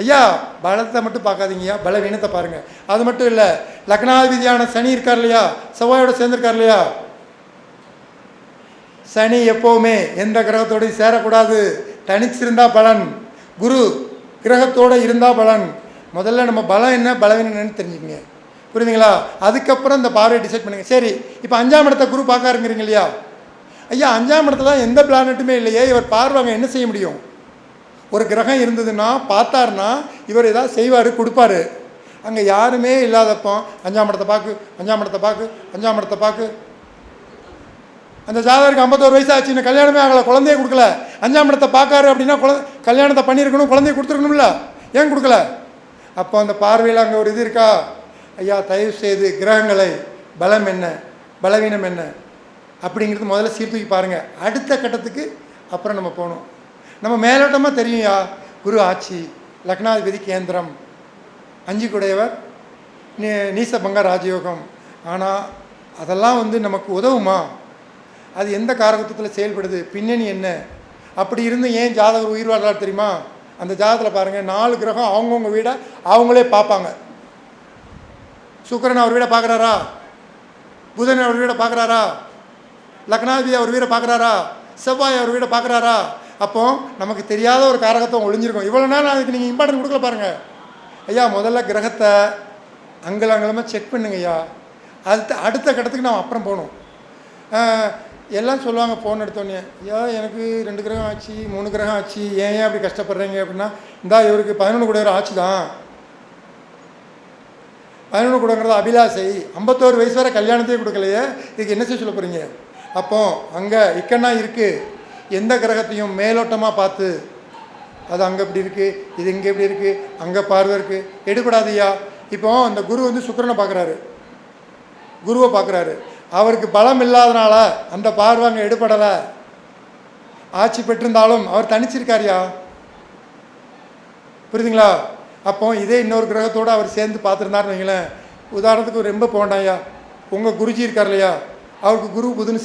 ஐயா பலத்தை மட்டும் பார்க்காதீங்கய்யா, பலவீனத்தை பாருங்கள். அது மட்டும் இல்லை, லக்னாதிபதியான சனி இருக்கார் இல்லையா, செவ்வாயோட சேர்ந்துருக்கார் இல்லையா? சனி எப்போவுமே எந்த கிரகத்தோடையும் சேரக்கூடாது, தனிச்சிருந்தால் பலன். குரு கிரகத்தோடு இருந்தால் பலன். முதல்ல நம்ம பலம் என்ன பலவீனம் என்னன்னு தெரிஞ்சுக்கங்க, புரியுதுங்களா? அதுக்கப்புறம் இந்த பார்வையை டிசைட் பண்ணுங்கள். சரி, இப்போ 5ஆம் இடத்தை குரு பார்க்காருங்கிறீங்க இல்லையா? ஐயா 5ஆம் இடத்துல தான் எந்த பிளானட்டுமே இல்லையே, இவர் பார்வாங்க என்ன செய்ய முடியும்? ஒரு கிரகம் இருந்ததுன்னா பார்த்தாருன்னா இவர் ஏதாவது செய்வார், கொடுப்பாரு. அங்கே யாருமே இல்லாதப்போ 5ஆம் இடத்தை பார்க்கு, 5ஆம் இடத்தை பார்க்கு, 5ஆம் இடத்தை பார்க்கு. அந்த ஜாதகருக்கு 51 வயசு ஆச்சு, இன்னும் கல்யாணமே ஆகலை, குழந்தைய கொடுக்கல. 5ஆம் இடத்தை பார்க்காரு அப்படின்னா கல்யாணத்தை பண்ணியிருக்கணும், குழந்தைய கொடுத்துருக்கணும்ல, ஏன் கொடுக்கல? அப்போ அந்த பார்வையில் அங்கே ஒரு இது இருக்கா? ஐயா தயவு செய்து கிரகங்களை பலம் என்ன பலவீனம் என்ன அப்படிங்கிறது முதல்ல சீர்தூக்கி பாருங்கள். அடுத்த கட்டத்துக்கு அப்புறம் நம்ம போகணும். நம்ம மேலோட்டமாக தெரியும்யா, குரு ஆட்சி, லக்னாதிபதி கேந்திரம், 5 குடையவர், நீசபங்க ராஜயோகம். ஆனால் அதெல்லாம் வந்து நமக்கு உதவுமா? அது எந்த காரகத்துவத்தில் செயல்படுது, பின்னணி என்ன? அப்படி இருந்து ஏன் ஜாதகர் உயிர் வாழ்றாரு தெரியுமா? அந்த ஜாதகத்தில் பாருங்கள், 4 கிரகம் அவங்கவுங்க வீடை அவங்களே பார்ப்பாங்க. சுக்கிரன் அவர் வீடை பார்க்குறாரா, புதன் அவர் வீடை பார்க்குறாரா, லக்னாதிபதி அவர் வீடை பார்க்குறாரா, செவ்வாய் அவர் வீடை பார்க்குறாரா? அப்போ நமக்கு தெரியாத ஒரு காரகத்துவம் ஒளிஞ்சிருக்கும். இவ்வளோ நேரம் அதுக்கு நீங்கள் இம்பார்ட்டன்ட் கொடுக்கல பாருங்கள். ஐயா முதல்ல கிரகத்தை அங்கலங்கலமாக செக் பண்ணுங்க ஐயா. அடுத்த கட்டத்துக்கு நாம் அப்புறம் போகணும். எல்லாம் சொல்லுவாங்க ஃபோன் எடுத்தோடனே, ஐயா எனக்கு 2 கிரகம் ஆச்சு, 3 கிரகம் ஆச்சு, ஏன் அப்படி கஷ்டப்படுறீங்க அப்படின்னா, இந்தா இவருக்கு 11 கூட ஆச்சு தான். 11 கூடங்கிறது அபிலாசை, 51 வயசு வரை கல்யாணத்தையே கொடுக்கலையே, இதுக்கு என்ன செய்ய சொல்ல போகிறீங்க? அப்போ அங்கே இக்கன்னா இருக்குது. எந்த கிரகத்தையும் மேலோட்டமாக பார்த்து அது அங்கே இப்படி இருக்குது, இது இங்கே இப்படி இருக்குது, அங்கே பார்வை இருக்குது, எடுபடாதையா. இப்போ அந்த குரு வந்து சுக்கிரனை பார்க்குறாரு, குருவை பார்க்குறாரு, அவருக்கு பலம் இல்லாதனால அந்த பார்வை அங்கே எடுபடலை. ஆட்சி பெற்றிருந்தாலும் அவர் தனிச்சிருக்காரியா, புரியுதுங்களா? அப்போ இதே இன்னொரு கிரகத்தோடு அவர் சேர்ந்து பார்த்துருந்தாருன்னு வைங்களேன். உதாரணத்துக்கு ரொம்ப போண்டாயா, உங்கள் குருஜி இருக்கார் இல்லையா, அவருக்கு குரு புதுன்னு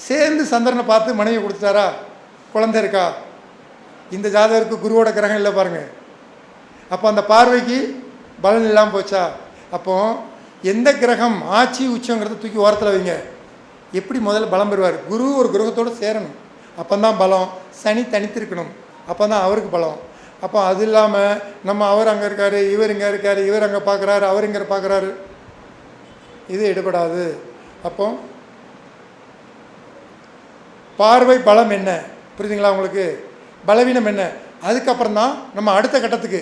சேர்ந்து சந்திரனை பார்த்து மனைவி கொடுத்துட்டாரா, குழந்தை இருக்கா? இந்த ஜாதகருக்கு குருவோட கிரகம் இல்லை பாருங்கள். அப்போ அந்த பார்வைக்கு பலன் இல்லாமல் போச்சா? அப்போ எந்த கிரகம் ஆட்சி உச்சங்கிறத தூக்கி ஓரத்தில் வைங்க. எப்படி முதல்ல பலம் பெறுவார்? குரு ஒரு கிரகத்தோடு சேரணும், அப்போ தான் பலம். சனி தனித்திருக்கணும், அப்போ தான் அவருக்கு பலம். அப்போ அது இல்லாமல் நம்ம அவர் அங்கே இருக்கார், இவர் இங்கே இருக்கார், இவர் அங்கே பார்க்குறாரு, அவர் இங்கே பார்க்குறாரு, இது எடுபடாது. அப்போ பார்வை பலம் என்ன, புரியுதுங்களா உங்களுக்கு? பலவீனம் என்ன? அதுக்கப்புறம் தான் நம்ம அடுத்த கட்டத்துக்கு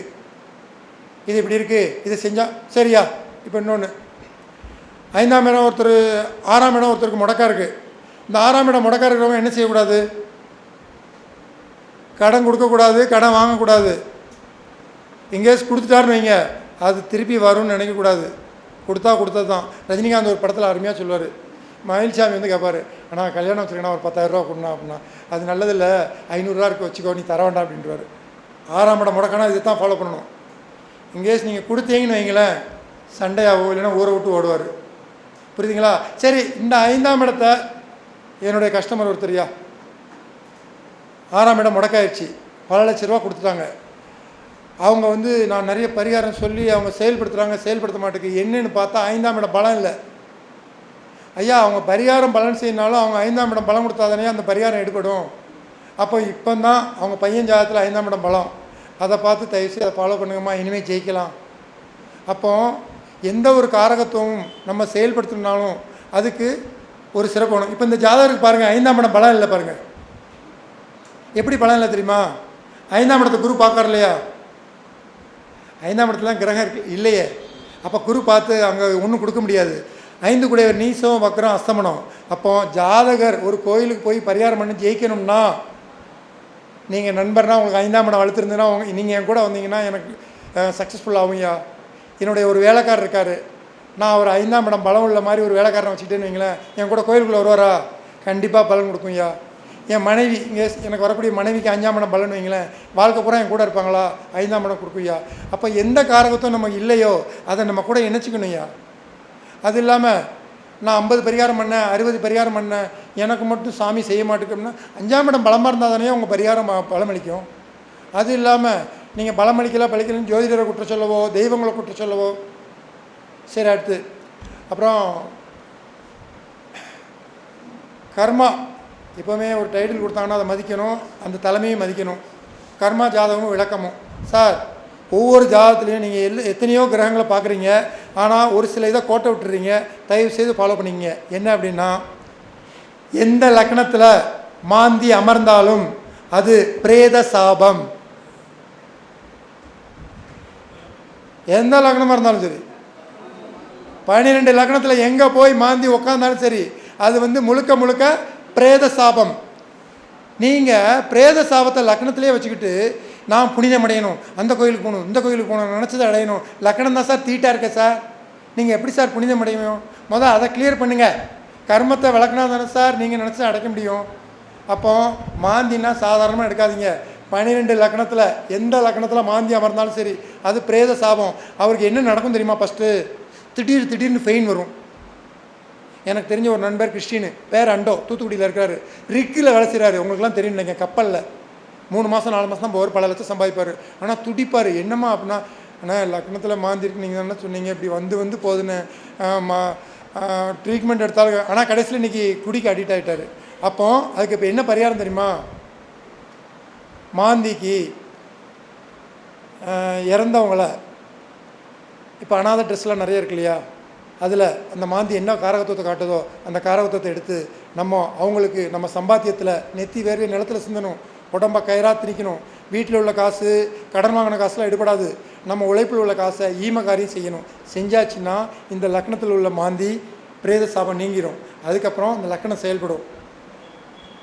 இது இப்படி இருக்குது, இதை செஞ்சால் சரியா. இப்போ இன்னொன்று, 5ஆம் இடம் ஒருத்தர், 6ஆம் இடம் ஒருத்தருக்கு முடக்கா இருக்குது. இந்த 6ஆம் இடம் முடக்கா இருக்கிறவங்க என்ன செய்யக்கூடாது? கடன் கொடுக்கக்கூடாது, கடன் வாங்கக்கூடாது. எங்கேயாச்சும் கொடுத்துட்டாருன்னு வைங்க, அது திருப்பி வரும்னு நினைக்கக்கூடாது. கொடுத்தது தான். ரஜினிகாந்த் ஒரு படத்தில் அருமையாக சொல்லுவார். மயில்சாமி வந்து கேட்பார், ஆனால் கல்யாணம் வச்சுருக்கேன்னா ஒரு 10,000 ரூபா கொடுனா அப்படின்னா, அது நல்லதில்லை, 500 ரூபா இருக்கு வச்சுக்கோ, நீ தர வேண்டாம் அப்படின்றாரு. 6ஆம் இடம் முடக்கானா இதை தான் ஃபாலோ பண்ணணும். இங்கேஸ் நீங்கள் கொடுத்தீங்கன்னு வைங்களேன், சண்டையாகவோ இல்லைன்னா ஊரை விட்டு ஓடுவார், புரியுதுங்களா? சரி, இந்த 5ஆம் இடத்தை என்னுடைய கஸ்டமர் ஒருத்தரியா 6ஆம் இடம் முடக்காயிடுச்சு, பல லட்ச ரூபா கொடுத்துட்டாங்க. அவங்க வந்து நான் நிறைய பரிகாரம் சொல்லி அவங்க செயல்படுத்துகிறாங்க, செயல்படுத்த மாட்டேங்குது. என்னன்னு பார்த்தா 5ஆம் இடம் பலம் இல்லை. ஐயா அவங்க பரிகாரம் பலன் செய்யினாலும் அவங்க 5ஆம் இடம் பலம் கொடுத்தாதானே அந்த பரிகாரம் எடுபடும். அப்போ இப்போ தான் அவங்க பையன் ஜாதகத்தில் 5ஆம் இடம் பலம், அதை பார்த்து தயவுசெய்து அதை ஃபாலோ பண்ணுங்கம்மா, இனிமேல் ஜெயிக்கலாம். அப்போ எந்த ஒரு காரகத்துவமும் நம்ம செயல்படுத்தினாலும் அதுக்கு ஒரு சிறப்பு வேணும். இப்போ இந்த ஜாதகருக்கு பாருங்கள், 5ஆம் இடம் பலம் இல்லை பாருங்கள். எப்படி பலம் இல்லை தெரியுமா? 5ஆம் இடத்தை குரு பார்க்கார் இல்லையா, 5ஆம் இடத்துல தான் கிரகம் இருக்குது இல்லையே. அப்போ குரு பார்த்து அங்கே ஒன்றும் கொடுக்க முடியாது. 5 கூடையவர் நீசம் வக்கரம் அஸ்தமனம். அப்போ ஜாதகர் ஒரு கோயிலுக்கு போய் பரிகாரம் பண்ணி ஜெயிக்கணும்னா, நீங்கள் நண்பர்னா உங்களுக்கு 5ஆம் இடம் வளர்த்துருந்துன்னா நீங்கள் என் கூட வந்தீங்கன்னா எனக்கு சக்ஸஸ்ஃபுல் ஆகும்யா. என்னுடைய ஒரு வேலைக்காரர் இருக்கார், நான் ஒரு 5ஆம் இடம் பலம் உள்ள மாதிரி ஒரு வேலைக்காரனை வச்சுக்கிட்டேன்னு வைங்களேன், என் கூட கோயிலுக்குள்ளே வருவாரா? கண்டிப்பாக பலன் கொடுக்கும்யா. என் மனைவி இங்கே எனக்கு வரக்கூடிய மனைவிக்கு 5ஆம் இடம் பலன் வைங்களேன், வாழ்க்கை பூரா என் கூட இருப்பாங்களா? 5ஆம் இடம் கொடுக்கும்யா. அப்போ எந்த காரகத்தும் நமக்கு இல்லையோ அதை நம்ம கூட இணைச்சிக்கணும்யா. அது இல்லாமல் நான் 50 பரிகாரம் பண்ணேன், 60 பரிகாரம் பண்ணேன், எனக்கு மட்டும் சாமி செய்ய மாட்டேங்கும்னா 5ஆம் இடம் பலமாக இருந்தால் தானே உங்கள் பரிகாரம் பலமளிக்கும். அது இல்லாமல் நீங்கள் பலமளிக்கல பழிக்கலன்னு ஜோதிடரை குற்ற சொல்லவோ தெய்வங்களை குற்ற சொல்லவோ. சரி, அடுத்து அப்புறம் கர்மா. எப்போவுமே ஒரு டைட்டில் கொடுத்தாங்கன்னா அதை மதிக்கணும், அந்த தலைமையும் மதிக்கணும். கர்மா ஜாதகமும் விளக்கமும். சார், ஒவ்வொரு ஜாதகத்துலேயும் நீங்கள் எத்தனையோ கிரகங்களை பார்க்குறீங்க, ஆனால் ஒரு சில இதை கோட்டை விட்டுறீங்க. தயவு செய்து ஃபாலோ பண்ணிங்க. என்ன அப்படின்னா, எந்த லக்னத்தில் மாந்தி அமர்ந்தாலும் அது பிரேத சாபம். எந்த லக்னமாக இருந்தாலும் சரி, 12 லக்னத்தில் எங்கே போய் மாந்தி உட்காந்தாலும் சரி, அது முழுக்க முழுக்க பிரேத சாபம். நீங்கள் பிரேத சாபத்தை லக்னத்திலே வச்சுக்கிட்டு நான் புனிதம் அடையணும், அந்த கோயிலுக்கு போகணும், இந்த கோயிலுக்கு போகணும், நினச்சதை அடையணும், லக்னம் தான் சார் தீட்டாக இருக்க சார், நீங்கள் எப்படி சார் புனிதம் அடையணும்? முதல் அதை கிளியர் பண்ணுங்கள். கர்மத்தை விளக்குனா தானே சார் நீங்கள் நினச்சதை அடைக்க முடியும். அப்போ மாந்தின்னா சாதாரணமாக எடுக்காதீங்க. 12 லக்னத்தில் எந்த லக்னத்தில் மாந்தி அமர்ந்தாலும் சரி, அது பிரேத சாபம். அவருக்கு என்ன நடக்கும் தெரியுமா? ஃபஸ்ட்டு திடீர்னு ஃபெயின் வரும். எனக்கு தெரிஞ்ச ஒரு நண்பர் கிறிஸ்டின்னு, பேர் அண்டோ, தூத்துக்குடியில் இருக்கிறாரு, ரிக்கில் வேலை செய்கிறாரு. உங்களுக்குலாம் தெரியும் இல்லைங்க, கப்பலில் 3 மாதம் 4 மாதம் தான் போவார், பல லட்சம் சம்பாதிப்பார். ஆனால் துடிப்பார். என்னம்மா அப்படின்னா, ஆனால் லக்னத்தில் மாந்திருக்கு நீங்கள் என்ன சொன்னீங்க, இப்படி வந்து போகுதுன்னு ட்ரீட்மெண்ட் எடுத்தாலும். ஆனால் கடைசியில் இன்றைக்கி குடிக்கு அடிக்ட் ஆகிட்டார். அப்போ அதுக்கு இப்போ என்ன பரிகாரம் தெரியுமா? மாந்திக்கு இறந்தவங்கள இப்போ அனாதை ட்ரெஸ்லாம் நிறைய இருக்கு இல்லையா, அதில் அந்த மாந்தி என்ன காரகத்துவத்தை காட்டுதோ அந்த காரகத்துவத்தை எடுத்து அவங்களுக்கு நம்ம சம்பாத்தியத்தில் நெத்தி வேறு நிலத்தில் சிந்தணும், உடம்ப கயிறாக திணிக்கணும். வீட்டில் உள்ள காசு, கடன் வாங்கின காசுலாம் எடுபடாது. நம்ம உழைப்பில் உள்ள காசை ஈமக்காரியம் செய்யணும். செஞ்சாச்சுன்னா இந்த லக்னத்தில் உள்ள மாந்தி பிரேத சாபம் நீங்கிடும். அதுக்கப்புறம் இந்த லக்னம் செயல்படும்.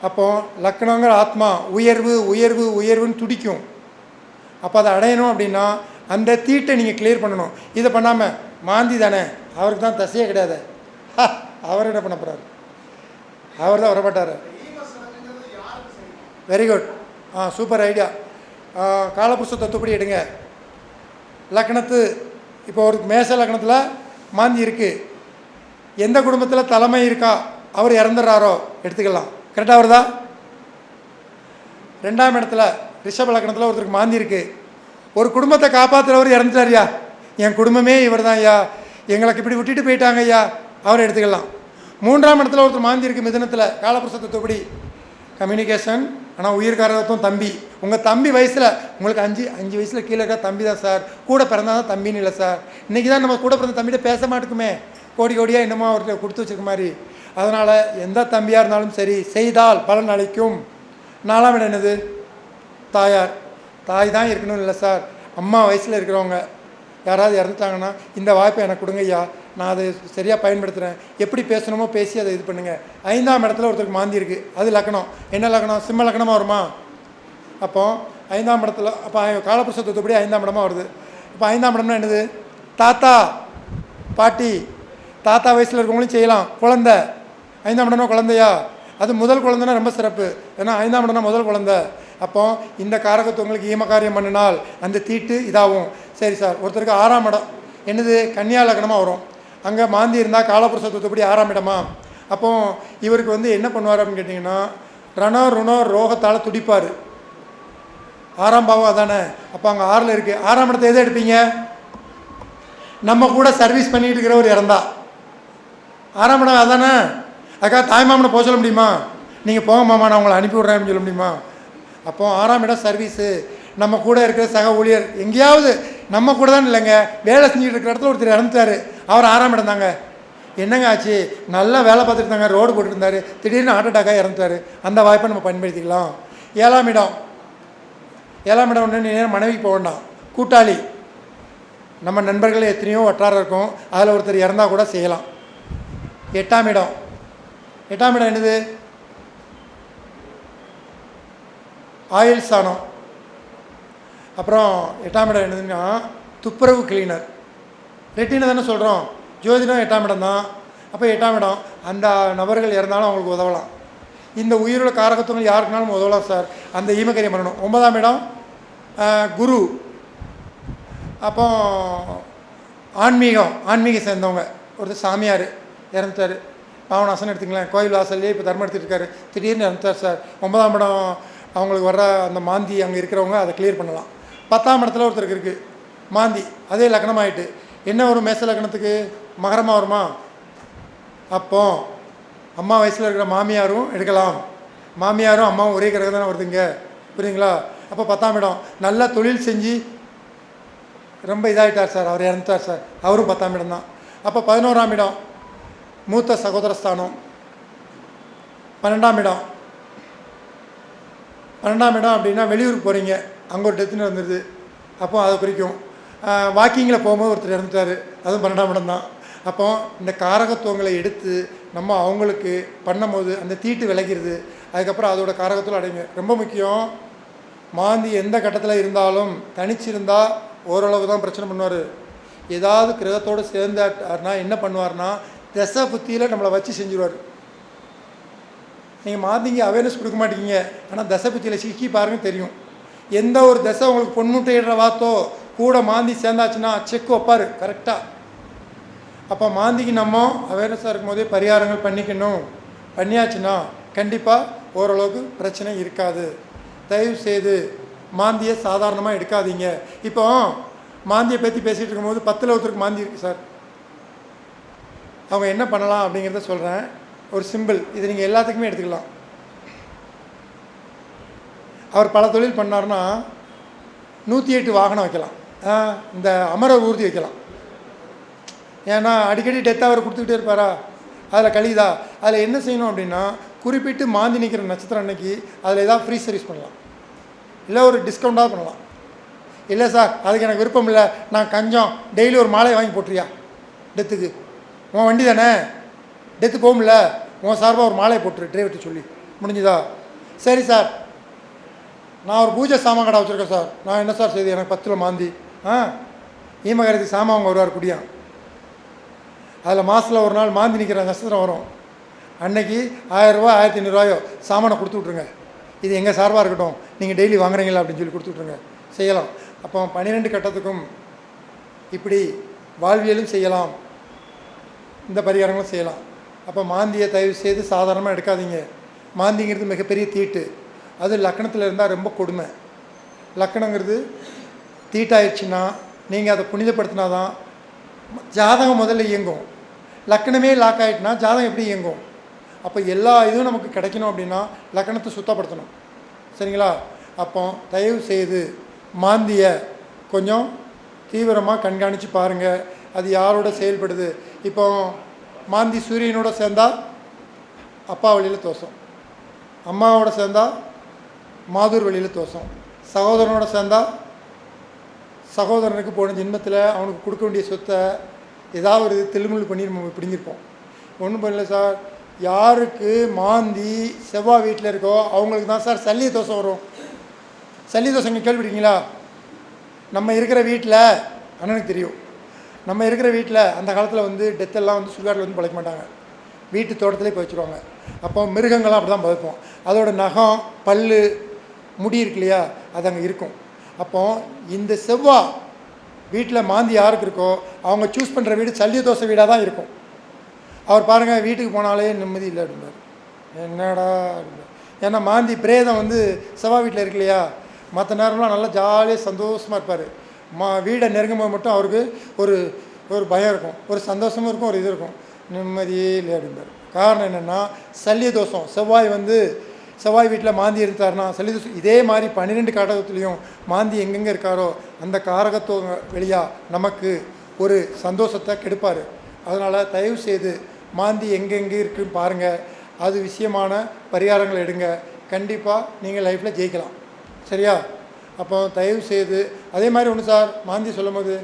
அப்போ லக்னங்கிற ஆத்மா உயர்வு உயர்வு உயர்வுன்னு துடிக்கும். அப்போ அதை அடையணும் அப்படின்னா அந்த தீட்டை நீங்கள் கிளியர் பண்ணணும். இதை பண்ணாமல் மாந்தி தானே, அவருக்கு தான் தசையே கிடையாது, அவர் என்ன பண்ண போகிறார்? அவர் தான் வரப்பட்டார். Very good, super idea. காலபுருஷ தத்துவப்படி எடுங்க. லக்னத்து இப்போ ஒரு மேச லக்னத்தில் மாந்தி இருக்குது, எந்த குடும்பத்தில் தலைமை இருக்கா, அவர் இறந்துடுறாரோ எடுத்துக்கலாம். கரெக்டாக வருதா? 2ஆம் இடத்துல ரிஷப லக்னத்தில் ஒருத்தருக்கு மாந்தி இருக்குது, ஒரு குடும்பத்தை காப்பாற்றுறவர் இறந்துட்டார்யா, என் குடும்பமே இவர் தான் ஐயா, எங்களுக்கு இப்படி விட்டுட்டு போயிட்டாங்க ஐயா, அவரை எடுத்துக்கலாம். 3ஆம் இடத்துல ஒருத்தர் மாந்தி இருக்குது மிதுனத்தில், காலபுருஷ தத்துவப்படி கம்யூனிகேஷன். ஆனால் உயிர்காரத்துவம் தம்பி, உங்கள் தம்பி வயசில் உங்களுக்கு 5 வயசில் கீழே இருக்கா தம்பி தான் சார், கூட பிறந்தால் தான் தம்பின்னு இல்லை சார். இன்றைக்கி தான் நம்ம கூட பிறந்த தம்பிகிட்ட பேச மாட்டேக்குமே, கோடியாக என்னமோ அவர்கிட்ட கொடுத்து வச்சுருக்க மாதிரி. அதனால் எந்த தம்பியாக இருந்தாலும் சரி, செய்தால் பலன் அளிக்கும். 4ஆம் இடம் என்னது? தாயார். தாய் தான் இருக்கணும் இல்லை சார், அம்மா வயசில் இருக்கிறவங்க யாராவது இறந்துட்டாங்கன்னா இந்த வாய்ப்பை எனக்கு கொடுங்க ஐயா, நான் அதை சரியாக பயன்படுத்துகிறேன், எப்படி பேசணுமோ பேசி அதை இது பண்ணுங்கள். 5ஆம் இடத்துல ஒருத்தருக்கு மாந்தி இருக்குது, அது லக்னம். என்ன லக்னம்? சிம்ம லக்னமாக வருமா? அப்போ 5ஆம் இடத்துல அப்போ காலபுருஷ தத்துவப்படி 5ஆம் இடமா வருது. இப்போ 5ஆம் இடம்னா என்னது? தாத்தா பாட்டி. தாத்தா வயசில் இருக்கவங்களையும் செய்யலாம். குழந்தை 5ஆம் இடம்னா குழந்தையா, அது முதல் குழந்தைனா ரொம்ப சிறப்பு, ஏன்னா 5ஆம் இடம்னா முதல் குழந்தை. அப்போ இந்த காரகத்துவங்களுக்கு ஈமக்காரியம் பண்ணினால் அந்த தீட்டு இதாகும். சரி சார், ஒருத்தருக்கு 6ஆம் இடம் என்னது? கன்னியா லக்னமாக வரும். அங்கே மாந்தி இருந்தால் காலபுருஷ தத்துவப்படி 6ஆம் இடமா? அப்போ இவருக்கு என்ன பண்ணுவார் அப்படின்னு கேட்டிங்கன்னா, ருணோ ரோகத்தால் துடிப்பார். 6ஆம் பாவம் அதானே, அப்போ அங்கே 6ல் இருக்குது. 6ஆம் இடத்தை எதை எடுப்பீங்க? நம்ம கூட சர்வீஸ் பண்ணிகிட்டு இருக்கிறவர் இறந்தா 6ஆம் இடம் அதானே. அதுக்காக தாய்மாமனை போக சொல்ல முடியுமா? நீங்கள் போங்க மாமா நான் உங்களை அனுப்பி விட்றேன் அப்படின்னு சொல்ல முடியுமா? அப்போ 6ஆம் இடம் சர்வீஸு. நம்ம கூட இருக்கிற சக ஊழியர் எங்கேயாவது நம்ம கூட தான் இல்லைங்க, வேலை செஞ்சுட்டு இருக்கிற இடத்துல ஒருத்தர் இறந்துட்டார், அவர் 6ஆம் இடம் தாங்க. என்னங்க ஆச்சு? நல்லா வேலை பார்த்துட்டு இருந்தாங்க, ரோடு போட்டுருந்தார், திடீர்னு ஹார்ட் அட்டாக்காக இறந்துட்டார். அந்த வாய்ப்பை நம்ம பயன்படுத்திக்கலாம். 7ஆம் இடம் ஒன்று நேரம் மனைவிக்கு போக வேண்டாம், கூட்டாளி. நம்ம நண்பர்கள் எத்தனையோ வட்டாரம் இருக்கும், அதில் ஒருத்தர் இறந்தால் கூட செய்யலாம். 8ஆம் இடம். 8ஆம் இடம் என்னது? ஆயில் சாணம். அப்புறம் 8ஆம் இடம் என்னதுன்னா துப்புரவு கிளீனர். ரெட்டினை தானே சொல்கிறோம், ஜோதிடம் 8ஆம் இடம் தான். அப்போ 8ஆம் இடம் அந்த நபர்கள் இறந்தாலும் அவங்களுக்கு உதவலாம். இந்த உயிருள்ள காரகத்துவங்கள் யாருக்குனாலும் உதவலாம் சார். அந்த ஈமக்கரியம் பண்ணணும். 9ஆம் இடம் குரு. அப்போ ஆன்மீகம் சேர்ந்தவங்க, ஒருத்தர் சாமியார் இறந்துட்டார், பாவனாசன் எடுத்துக்கலாம், கோயில் வாசல்லே இப்போ தர்மம் எடுத்துகிட்டு இருக்காரு, திடீர்னு இறந்துட்டார் சார். 9ஆம் இடம் அவங்களுக்கு வர்ற அந்த மாந்தி அங்கே இருக்கிறவங்க அதை கிளியர் பண்ணலாம். 10ஆம் இடத்துல ஒருத்தருக்கு இருக்குது மாந்தி, அதே லக்னம் ஆகிட்டு என்ன வரும்? மேச லக்னத்துக்கு மகரமாக வருமா? அப்போ அம்மா வயசில் இருக்கிற மாமியாரும் எடுக்கலாம். மாமியாரும் அம்மாவும் ஒரே கிரகம் தானே வருதுங்க, புரியுங்களா? அப்போ 10ஆம் இடம் நல்லா தொழில் செஞ்சு ரொம்ப இதாகிட்டார் சார், அவர் இறந்துட்டார் சார், அவரும் 10ஆம் இடம் தான். அப்போ 11ஆம் இடம் மூத்த சகோதரஸ்தானம். 12ஆம் இடம் அப்படின்னா வெளியூருக்கு போகிறீங்க, அங்கே ஒரு டெத்துன்னு வந்துடுது, அப்போ அதை குறிக்கும். வாக்கிங்கில் போகும்போது ஒருத்தர் இறந்துட்டார், அதுவும் 12ஆம் இடம் தான். அப்போ இந்த காரகத்துவங்களை எடுத்து நம்ம அவங்களுக்கு பண்ணும்போது அந்த தீட்டு விலகிறது. அதுக்கப்புறம் அதோட காரகத்தில் அடைங்க. ரொம்ப முக்கியம், மாந்தி எந்த கட்டத்தில் இருந்தாலும் தனிச்சிருந்தால் ஓரளவு தான் பிரச்சனை பண்ணுவார். ஏதாவது கிரகத்தோடு சேர்ந்தார்னா என்ன பண்ணுவார்னா திசை புத்தியில் நம்மளை வச்சு செஞ்சுருவார். நீங்கள் மாந்திங்க அவேர்னஸ் கொடுக்க மாட்டேங்கிங்க, ஆனால் தசை புத்தியில் சிக்கி பாருங்க தெரியும். எந்த ஒரு தசை உங்களுக்கு பொன்முட்டையிடுற வாத்தோ கூட மாந்தி சேர்ந்தாச்சுன்னா செக் வைப்பார் கரெக்டாக. அப்போ மாந்திக்கு நம்ம அவேர்னஸாக இருக்கும் போதே பரிகாரங்கள் பண்ணிக்கணும். பண்ணியாச்சுன்னா கண்டிப்பாக ஓரளவுக்கு பிரச்சனை இருக்காது. தயவு செய்து மாந்தியை சாதாரணமாக எடுக்காதீங்க. இப்போ மாந்தியை பற்றி பேசிகிட்டு இருக்கும்போது 10ல் ஒருத்தருக்கு மாந்தி இருக்குது சார், அவங்க என்ன பண்ணலாம் அப்படிங்கிறத சொல்கிறேன். ஒரு சிம்பிள், இது நீங்கள் எல்லாத்துக்குமே எடுத்துக்கலாம். அவர் பல தொழில் பண்ணார்னா 108 வாகனம் வைக்கலாம், இந்த அமர ஊர்தி வைக்கலாம். ஏன்னா அடிக்கடி டெத்தாக அவர் கொடுத்துக்கிட்டே இருப்பாரா, அதில் கழிதா, அதில் என்ன செய்யணும் அப்படின்னா குறிப்பிட்டு மாந்தி நிற்கிற நட்சத்திரம் அன்னைக்கு அதில் ஏதாவது ஃப்ரீ சர்வீஸ் பண்ணலாம், இல்லை ஒரு டிஸ்கவுண்ட்டாக பண்ணலாம். இல்லை சார் அதுக்கு எனக்கு விருப்பம் இல்லை, நான் கஞ்சம் டெய்லி ஒரு மாலையை வாங்கி போட்டுறியா டெத்துக்கு, உன் வண்டி தானே டெத்து போகும்ல, உன் சார்பாக ஒரு மாலையை போட்டுரு டிரைவர்கிட்ட சொல்லி, முடிஞ்சுதா? சரி சார் நான் ஒரு பூஜை சாமான் கடை வச்சுருக்கேன் சார், நான் என்ன சார் செய்து எனக்கு 10ல் மாந்தி, ஈமகரத்துக்கு சாமான் அவங்க வருவார் குடியான், அதில் மாதத்தில் ஒரு நாள் மாந்தி நிற்கிற நட்சத்திரம் வரும், அன்னைக்கு 1000 ரூபா 1500 ரூபாயோ சாமானை கொடுத்து விட்ருங்க, இது எங்கள் சார்பாக இருக்கட்டும், நீங்கள் டெய்லி வாங்குறீங்களா அப்படின்னு சொல்லி கொடுத்து விட்ருங்க, செய்யலாம். அப்போ 12 கட்டத்துக்கும் இப்படி வாழ்வியலும் செய்யலாம், இந்த பரிகாரங்களும் செய்யலாம். அப்போ மாந்தியை தயவு செய்து சாதாரணமாக எடுக்காதீங்க. மாந்திங்கிறது மிகப்பெரிய தீட்டு, அது லக்கணத்தில் இருந்தால் ரொம்ப கொடுமை. லக்கணங்கிறது தீட்டாயிடுச்சுன்னா நீங்கள் அதை புனிதப்படுத்தினா தான் ஜாதகம் முதல்ல இயங்கும். லக்கணமே லாக் ஆகிட்டுனா ஜாதகம் எப்படி இயங்கும்? அப்போ எல்லா இதுவும் நமக்கு கிடைக்கணும் அப்படின்னா லக்கணத்தை சுத்தப்படுத்தணும், சரிங்களா? அப்போ தயவு செய்து மாந்தியை கொஞ்சம் தீவிரமாக கண்காணித்து பாருங்கள், அது யாரோட செயல்படுது. இப்போ மாந்தி சூரியனோட சேர்ந்தால் அப்பா வழியில் தோஷம், அம்மாவோட சேர்ந்தால் மாதூர் வழியில் தோஷம், சகோதரனோட சேர்ந்தால் சகோதரனுக்கு போன ஜென்மத்தில் அவனுக்கு கொடுக்க வேண்டிய சொத்தை ஏதாவது ஒரு தெலுங்குள் பண்ணி நம்ம பிடிங்கிருப்போம். ஒன்றும் பண்ணல சார், யாருக்கு மாந்தி செவ்வாய் வீட்டில் இருக்கோ அவங்களுக்கு தான் சார் சல்லிய தோஷம் வரும். சல்லிய தோஷம் நீங்கள் கேள்விப்பட்டீங்களா? நம்ம இருக்கிற வீட்டில் அண்ணனுக்கு தெரியும், நம்ம இருக்கிற வீட்டில் அந்த காலத்தில் வந்து டெத்தெல்லாம் வந்து சுடுகாட்டில் வந்து பழைக்க மாட்டாங்க, வீட்டு தோட்டத்திலே போய்ச்சிருவாங்க. அப்போ மிருகங்கள்லாம் அப்படி தான் பதைப்போம், அதோட நகம் பல் முடி இருக்கு இல்லையா, அது அங்கே இருக்கும். அப்போ இந்த செவ்வாய் வீட்டில் மாந்தி யாருக்கு இருக்கோ அவங்க சூஸ் பண்ணுற வீடு சல்லிய தோசை வீடாக தான் இருக்கும். அவர் பாருங்கள் வீட்டுக்கு போனாலே நிம்மதி இல்லை அப்படின்னார். என்னடா அப்படின்னார், ஏன்னா மாந்தி பிரேதம் வந்து செவ்வாய் வீட்டில் இருக்கு இல்லையா, மற்ற நேரம்லாம் நல்லா ஜாலியாக சந்தோஷமாக இருப்பார். வீடை நெருங்கும்போது மட்டும் அவருக்கு ஒரு ஒரு பயம் இருக்கும், ஒரு சந்தோஷமும் இருக்கும், ஒரு இது இருக்கும், நிம்மதியே இல்லை அப்படின்பார். காரணம் என்னென்னா சல்லிய தோஷம். செவ்வாய் வீட்டில் மாந்தி இருந்தார்னா சல்லிய தோஷம். இதே மாதிரி 12 காரகத்துலேயும் மாந்தி எங்கெங்கே இருக்காரோ அந்த காரகத்துவ வெளியாக நமக்கு ஒரு சந்தோஷத்தை கெடுப்பார். அதனால் தயவு செய்து மாந்தி எங்கெங்கே இருக்குன்னு பாருங்கள், அது விஷயமான பரிகாரங்கள் எடுங்க, கண்டிப்பாக நீங்கள் லைஃப்பில் ஜெயிக்கலாம், சரியா? அப்போ தயவு செய்து அதே மாதிரி ஒன்று சார், மாந்தி சொல்லும் போது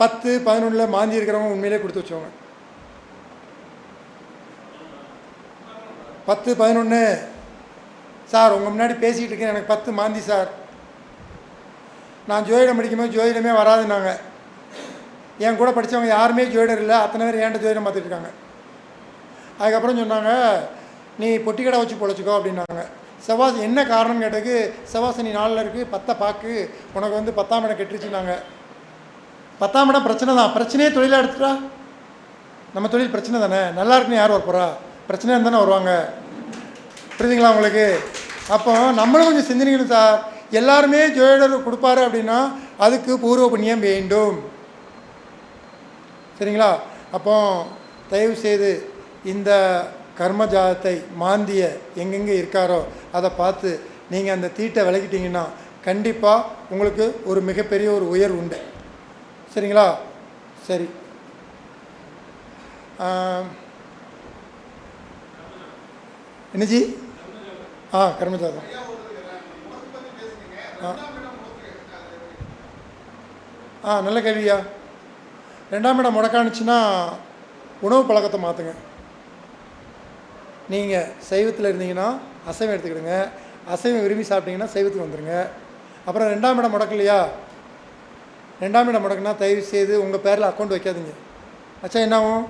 10, 11 மாந்தி இருக்கிறவங்க உண்மையிலே கொடுத்து வச்சவங்க. 10, 11 சார் உங்கள் முன்னாடி பேசிகிட்டு இருக்கேன், எனக்கு 10 மாந்தி சார். நான் ஜோதிடம் படிக்கும்போது ஜோதிடமே வராதுன்னாங்க. என் கூட படித்தவங்க யாருமே ஜோதிடர் இல்லை, அத்தனை பேர் ஏன்ட்ட ஜோதிடம் பார்த்துட்டு இருக்காங்க. அதுக்கப்புறம் சொன்னாங்க நீ பொட்டி கடை வச்சு பொழைச்சிக்கோ அப்படின்னாங்க. செவ்வாய் என்ன காரணம் கேட்டதுக்கு செவ்வாசனி 4 இருக்குது, 10 பாக்கு, உனக்கு வந்து 10ஆம் இடம் கெட்டுருச்சுனாங்க. 10ஆம் இடம் பிரச்சனை தான், பிரச்சனையே தொழிலாக எடுத்துட்டா நம்ம தொழில் பிரச்சனை தானே, நல்லா இருக்குன்னு யார் வரப்போகிறா, பிரச்சனை தானே வருவாங்க. புரியுதுங்களா உங்களுக்கு? அப்போ நம்மளும் கொஞ்சம் சிந்தனைக்கணும் சார். எல்லாருமே ஜோதிடர் கொடுப்பாரு அப்படின்னா அதுக்கு பூர்வ புண்ணியம் வேண்டும். சரிங்களா? அப்போ தயவு செய்து இந்த கர்மஜாதத்தை மாந்திய எங்கெங்கே இருக்காரோ அதை பார்த்து நீங்கள் அந்த தீட்டை விளக்கிட்டீங்கன்னா கண்டிப்பாக உங்களுக்கு ஒரு மிகப்பெரிய ஒரு உயர்வு உண்டு. சரிங்களா? சரி. என்னஜி? கர்மஜாதம். நல்ல கேள்வியா. 2ஆம் இடம் முடக்கானுச்சுன்னா உணவு பழக்கத்தை மாற்றுங்க. நீங்கள் சைவத்தில் இருந்தீங்கன்னா அசைவம் எடுத்துக்கிடுங்க, அசைவம் விரும்பி சாப்பிட்டீங்கன்னா சைவத்துக்கு வந்துடுங்க. அப்புறம் 2ஆம் இடம் முடக்கலையா, 2ஆம் இடம் முடக்குனா தயவு செய்து உங்கள் பேரில் அக்கௌண்ட் வைக்காதீங்க. அச்சா என்னாகும்?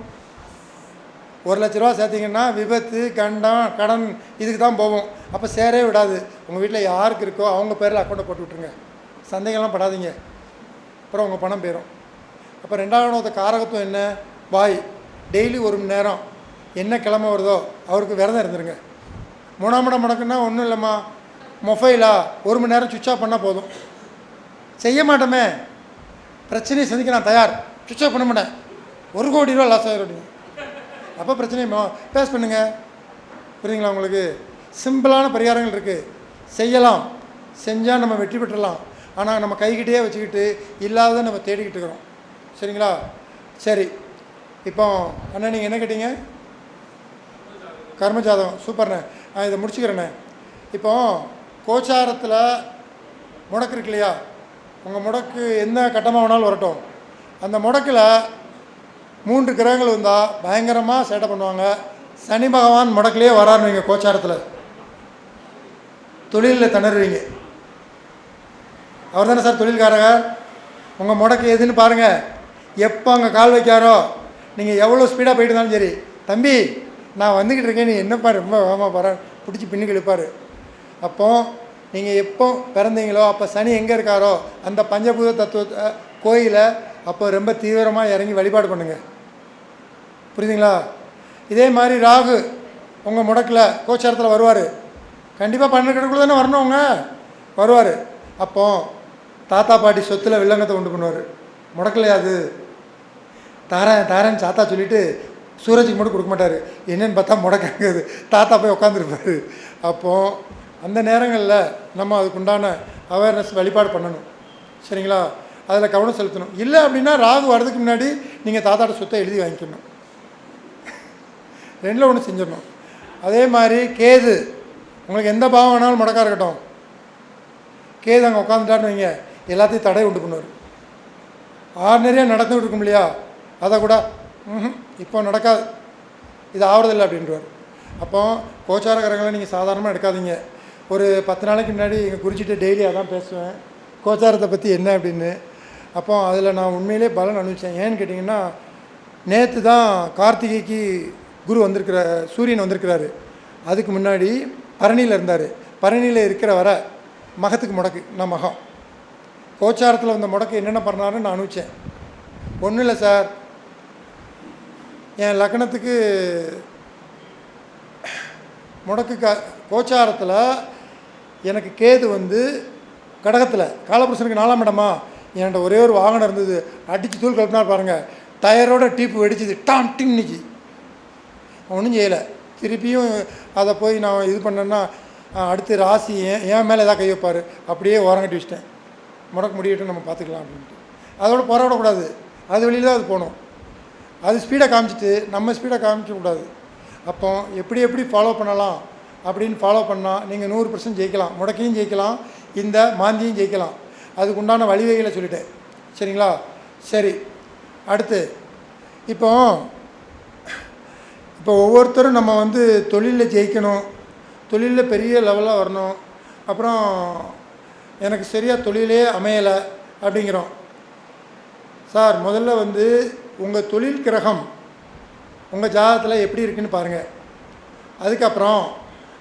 1 லட்ச ரூபா சேர்த்திங்கன்னா விபத்து, கண்டம், கடன் இதுக்கு தான் போவோம். அப்போ சேரவே விடாது. உங்கள் வீட்டில் யாருக்கு இருக்கோ அவங்க பேரில் அக்கௌண்ட்டை போட்டு விட்ருங்க, சந்தேகம்லாம் படாதீங்க. அப்புறம் உங்கள் பணம் போயிடும். அப்போ 2ஆவது காரகத்துவம் என்ன? வாய். டெய்லி 1 மணி நேரம் என்ன கிழமை வருதோ அவருக்கு விரதம் இருந்துருங்க. 3ஆம் இடம் முடக்குன்னா ஒன்றும் இல்லைம்மா, மொபைலா 1 மணி நேரம் சுவிட்ச் ஆஃப் பண்ணால் போதும். செய்ய மாட்டோமே, பிரச்சனையை சந்திக்க நான் தயார், சுவிட்ச் ஆஃப் பண்ண மாட்டேன், 1 கோடி ரூபா லாஸ் ஆகிடும். அப்போ பிரச்சனையுமா பேஸ் பண்ணுங்க. புரியுதுங்களா உங்களுக்கு? சிம்பிளான பரிகாரங்கள் இருக்குது, செய்யலாம். செஞ்சால் நம்ம வெற்றி பெற்றலாம். ஆனால் நம்ம கைக்கிட்டே வச்சுக்கிட்டு இல்லாத நம்ம தேடிக்கிட்டு இருக்கிறோம். சரிங்களா? சரி. இப்போ அண்ணா நீங்கள் என்ன கேட்டீங்க? கர்மஜாதகம். சூப்பர்ண்ணே. இதை முடிச்சுக்கிறேண்ணே. இப்போ கோச்சாரத்தில் முடக்கு இருக்கு இல்லையா, உங்கள் முடக்கு எந்த கட்டமாக வேணாலும் வரட்டும், அந்த முடக்கில் 3 கிரகங்கள் வந்தால் பயங்கரமாக சேட்டை பண்ணுவாங்க. சனி பகவான் முடக்கிலே வராருன்னு வைங்க, கோச்சாரத்தில் தொழிலில் திணறுவீங்க. அவர் தானே சார் தொழில்காரர். உங்கள் முடக்கு எதுன்னு பாருங்கள். எப்போ அங்கே கால் வைக்காரோ, நீங்கள் எவ்வளோ ஸ்பீடாக போயிட்டு இருந்தாலும் சரி, தம்பி நான் வந்துக்கிட்டு இருக்கேன், நீ என்னப்பா ரொம்ப வேகமாக பாரு, பிடிச்சி பின்னுக்கு இழுப்பார். அப்போது நீங்கள் எப்போ பிறந்தீங்களோ அப்போ சனி எங்கே இருக்காரோ அந்த பஞ்சபூத தத்துவ கோயிலை அப்போ ரொம்ப தீவிரமாக இறங்கி வழிபாடு பண்ணுங்கள். புரியுதுங்களா? இதே மாதிரி ராகு உங்கள் முடக்கில் கோச்சாரத்தில் வருவார். கண்டிப்பாக 12 கணக்குள்ள தானே வரணும், அவங்க வருவார். அப்போது தாத்தா பாட்டி சொத்தில் வில்லங்கத்தை உண்டு பண்ணுவார். முடக்கலையா அது? தாரேன்னு தாத்தா சொல்லிவிட்டு சூரஜுக்கு மட்டும் கொடுக்க மாட்டார். என்னென்னு பார்த்தா முடக்காங்குது, தாத்தா போய் உட்காந்துருப்பார். அப்போது அந்த நேரங்களில் நம்ம அதுக்குண்டான அவேர்னஸ் வழிபாடு பண்ணணும். சரிங்களா? அதில் கவனம் செலுத்தணும். இல்லை அப்படின்னா ராகு வர்றதுக்கு முன்னாடி நீங்கள் தாத்தாட்ட சொத்தை எழுதி வாங்கிக்கணும். 2ல் 1 செஞ்சிடணும். அதே மாதிரி கேது உங்களுக்கு எந்த பாவம் வேணாலும் முடக்கா இருக்கட்டும், கேது அங்கே உட்காந்துட்டாருன்னு வைங்க, எல்லாத்தையும் தடை உண்டு பண்ணுவார். ஆர்டினரியாக நடந்துகிட்டு இருக்கும் இல்லையா, அதை கூட இப்போ நடக்காது, இது ஆவறதில்லை அப்படின்றவார். அப்போ கோச்சார கிரகங்களை நீங்கள் சாதாரணமாக எடுக்காதீங்க. ஒரு 10 நாளைக்கு முன்னாடி எங்கள் குறிச்சிட்டு டெய்லி அதான் பேசுவேன், கோச்சாரத்தை பற்றி என்ன அப்படின்னு. அப்போ அதில் நான் உண்மையிலே பலன் அனுபவித்தேன். ஏன்னு கேட்டிங்கன்னா, நேற்று தான் கார்த்திகைக்கு குரு வந்திருக்கிற, சூரியன் வந்திருக்கிறாரு. அதுக்கு முன்னாடி பரணியில் இருந்தார். பரணியில் இருக்கிற வர மகத்துக்கு முடக்கு, நான் மகம். கோச்சாரத்தில் வந்த முடக்கு என்னென்ன பண்ணாருன்னு நான் அனுப்பிச்சேன். ஒன்றும் இல்லை சார், என் லக்னத்துக்கு முடக்கு கோச்சாரத்தில் எனக்கு கேது வந்து கடகத்தில் காலபுருஷனுக்கு 4ஆம் இடமா, என்கிட்ட ஒரே ஒரு வாகனம் இருந்தது, அடித்து தூள் கலப்பினார் பாருங்கள், டயரோட டீப்பு வெடிச்சுது, டாம் டின்னுச்சு. ஒன்றும் செய்யலை. திருப்பியும் அதை போய் நான் இது பண்ணேன்னா அடுத்து ராசி என் மேலே எதாவது கை வைப்பார். அப்படியே ஓரங்கட்டி வச்சிட்டேன், முடக்க முடியட்டும் நம்ம பார்த்துக்கலாம் அப்படின்ட்டு. அதோட போராடக்கூடாது, அது வெளியில் தான் அது போகணும். அது ஸ்பீடை காமிச்சிட்டு நம்ம ஸ்பீடை காமிக்கக்கூடாது. அப்போ எப்படி ஃபாலோ பண்ணலாம் அப்படின்னு ஃபாலோ பண்ணால் நீங்கள் 100% ஜெயிக்கலாம். முடக்கையும் ஜெயிக்கலாம், இந்த மாந்தியும் ஜெயிக்கலாம். அதுக்கு உண்டான வழிவகைகளை சொல்லிட்டேன். சரிங்களா? சரி. அடுத்து இப்போ ஒவ்வொருத்தரும் நம்ம வந்து தொழிலில் ஜெயிக்கணும், தொழிலில் பெரிய லெவலாக வரணும், அப்புறம் எனக்கு சரியாக தொழிலே அமையலை அப்படிங்கிறோம். சார், முதல்ல வந்து உங்கள் தொழில் கிரகம் உங்கள் ஜாதகத்தில் எப்படி இருக்குன்னு பாருங்கள். அதுக்கப்புறம்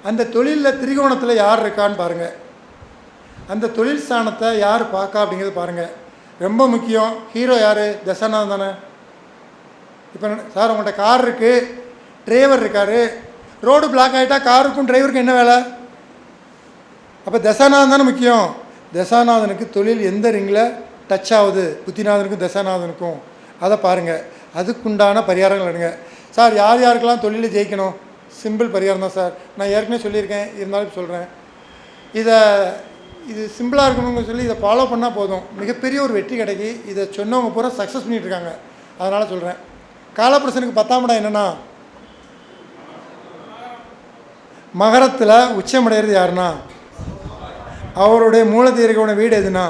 அந்த தொழிலில் திரிகோணத்தில் யார் இருக்கான்னு பாருங்கள். அந்த தொழில் ஸ்தானத்தை யார் பார்க்கா அப்படிங்கிறது பாருங்கள். ரொம்ப முக்கியம். ஹீரோ யார்? தசாநாதன் தானே. இப்போ சார், உங்கள்கிட்ட கார் இருக்குது, டிரைவர் இருக்கார், ரோடு பிளாக் ஆகிட்டா காருக்கும் டிரைவருக்கும் என்ன வேலை? அப்போ தசாநாதன் தானே முக்கியம். தசாநாதனுக்கு தொழில் எந்த ரிங்கில் டச் ஆகுது, புத்திநாதனுக்கும் தசாநாதனுக்கும், அதை பாருங்கள். அதுக்குண்டான பரிகாரங்கள் எடுங்க. சார், யார் யாருக்கெல்லாம் தொழிலில் ஜெயிக்கணும்? சிம்பிள் பரிகாரம் தான் சார். நான் ஏற்கனவே சொல்லியிருக்கேன், இருந்தாலும் சொல்கிறேன். இது சிம்பிளாக இருக்கணும்னு சொல்லி இதை ஃபாலோ பண்ணால் போதும், மிகப்பெரிய ஒரு வெற்றி கிடைக்கி. இதை சொன்னவங்க பூரா சக்ஸஸ் பண்ணிகிட்ருக்காங்க. அதனால் சொல்கிறேன். காலபுருஷனுக்கு 10ஆம் இடம் என்னென்னா, மகரத்தில் உச்சமடைகிறது யாருன்னா, அவருடைய மூலதீர்க்கோட வீடு எதுனா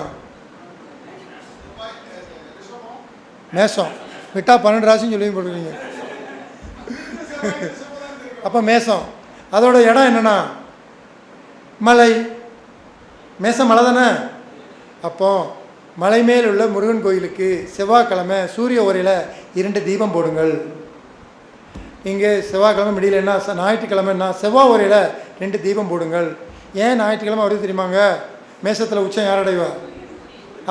மேஷம். விட்டால் 12 ராசின்னு சொல்லி போட்டுருக்கீங்க. அப்போ மேஷம். அதோட இடம் என்னென்னா மலை. மேசம் மலை தானே. அப்போ மலை மேல் உள்ள முருகன் கோயிலுக்கு செவ்வாய்க்கிழமை சூரிய ஓரையில் 2 தீபம் போடுங்கள். இங்கே செவ்வாய்க்கிழமை முடியலன்னா ஞாயிற்றுக்கிழமைன்னா செவ்வாய் ஓரையில் 2 தீபம் போடுங்கள். ஏன் ஞாயிற்றுக்கிழமை வருது தெரியுமாங்க? மேசத்தில் உச்சம் யார் அடைவா?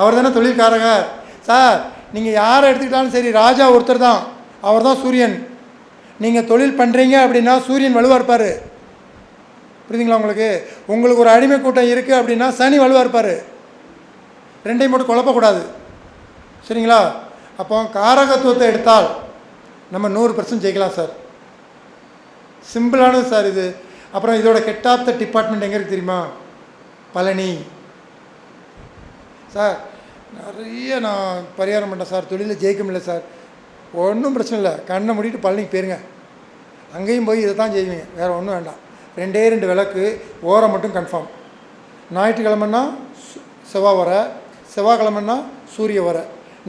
அவர் தானே தொழில்காரகர். சார், நீங்கள் யாரை எடுத்துக்கிட்டாலும் சரி, ராஜா ஒருத்தர் தான், அவர் தான் சூரியன். நீங்கள் தொழில் பண்ணுறீங்க அப்படின்னா சூரியன் வலுவாக இருப்பார். புரியுதுங்களா உங்களுக்கு? உங்களுக்கு ஒரு அடிமை கூட்டம் இருக்குது அப்படின்னா சனி வலுவாக இருப்பார். ரெண்டையும் மட்டும் குழப்பக்கூடாது. சரிங்களா? அப்போ காரகத்துவத்தை எடுத்தால் நம்ம 100% ஜெயிக்கலாம் சார். சிம்பிளானது சார் இது. அப்புறம் இதோட கெட்டாப்த டிபார்ட்மெண்ட் எங்கே இருக்குது தெரியுமா? பழனி. சார், நிறைய நான் பரிகாரம் பண்ணேன் சார், தொழிலில் ஜெயிக்க முடியல சார். ஒன்றும் பிரச்சனை இல்லை, கண்ணை மூடிட்டு பழனிக்கு போயிருங்க. அங்கேயும் போய் இதை தான் செய்வீங்க, வேறு ஒன்றும் வேண்டாம். 2 விளக்கு, ஓரம் மட்டும் கன்ஃபார்ம். ஞாயிற்றுக்கிழமைன்னா செவ்வாய் வர, செவ்வாய்க்கிழமைன்னா சூரிய வர.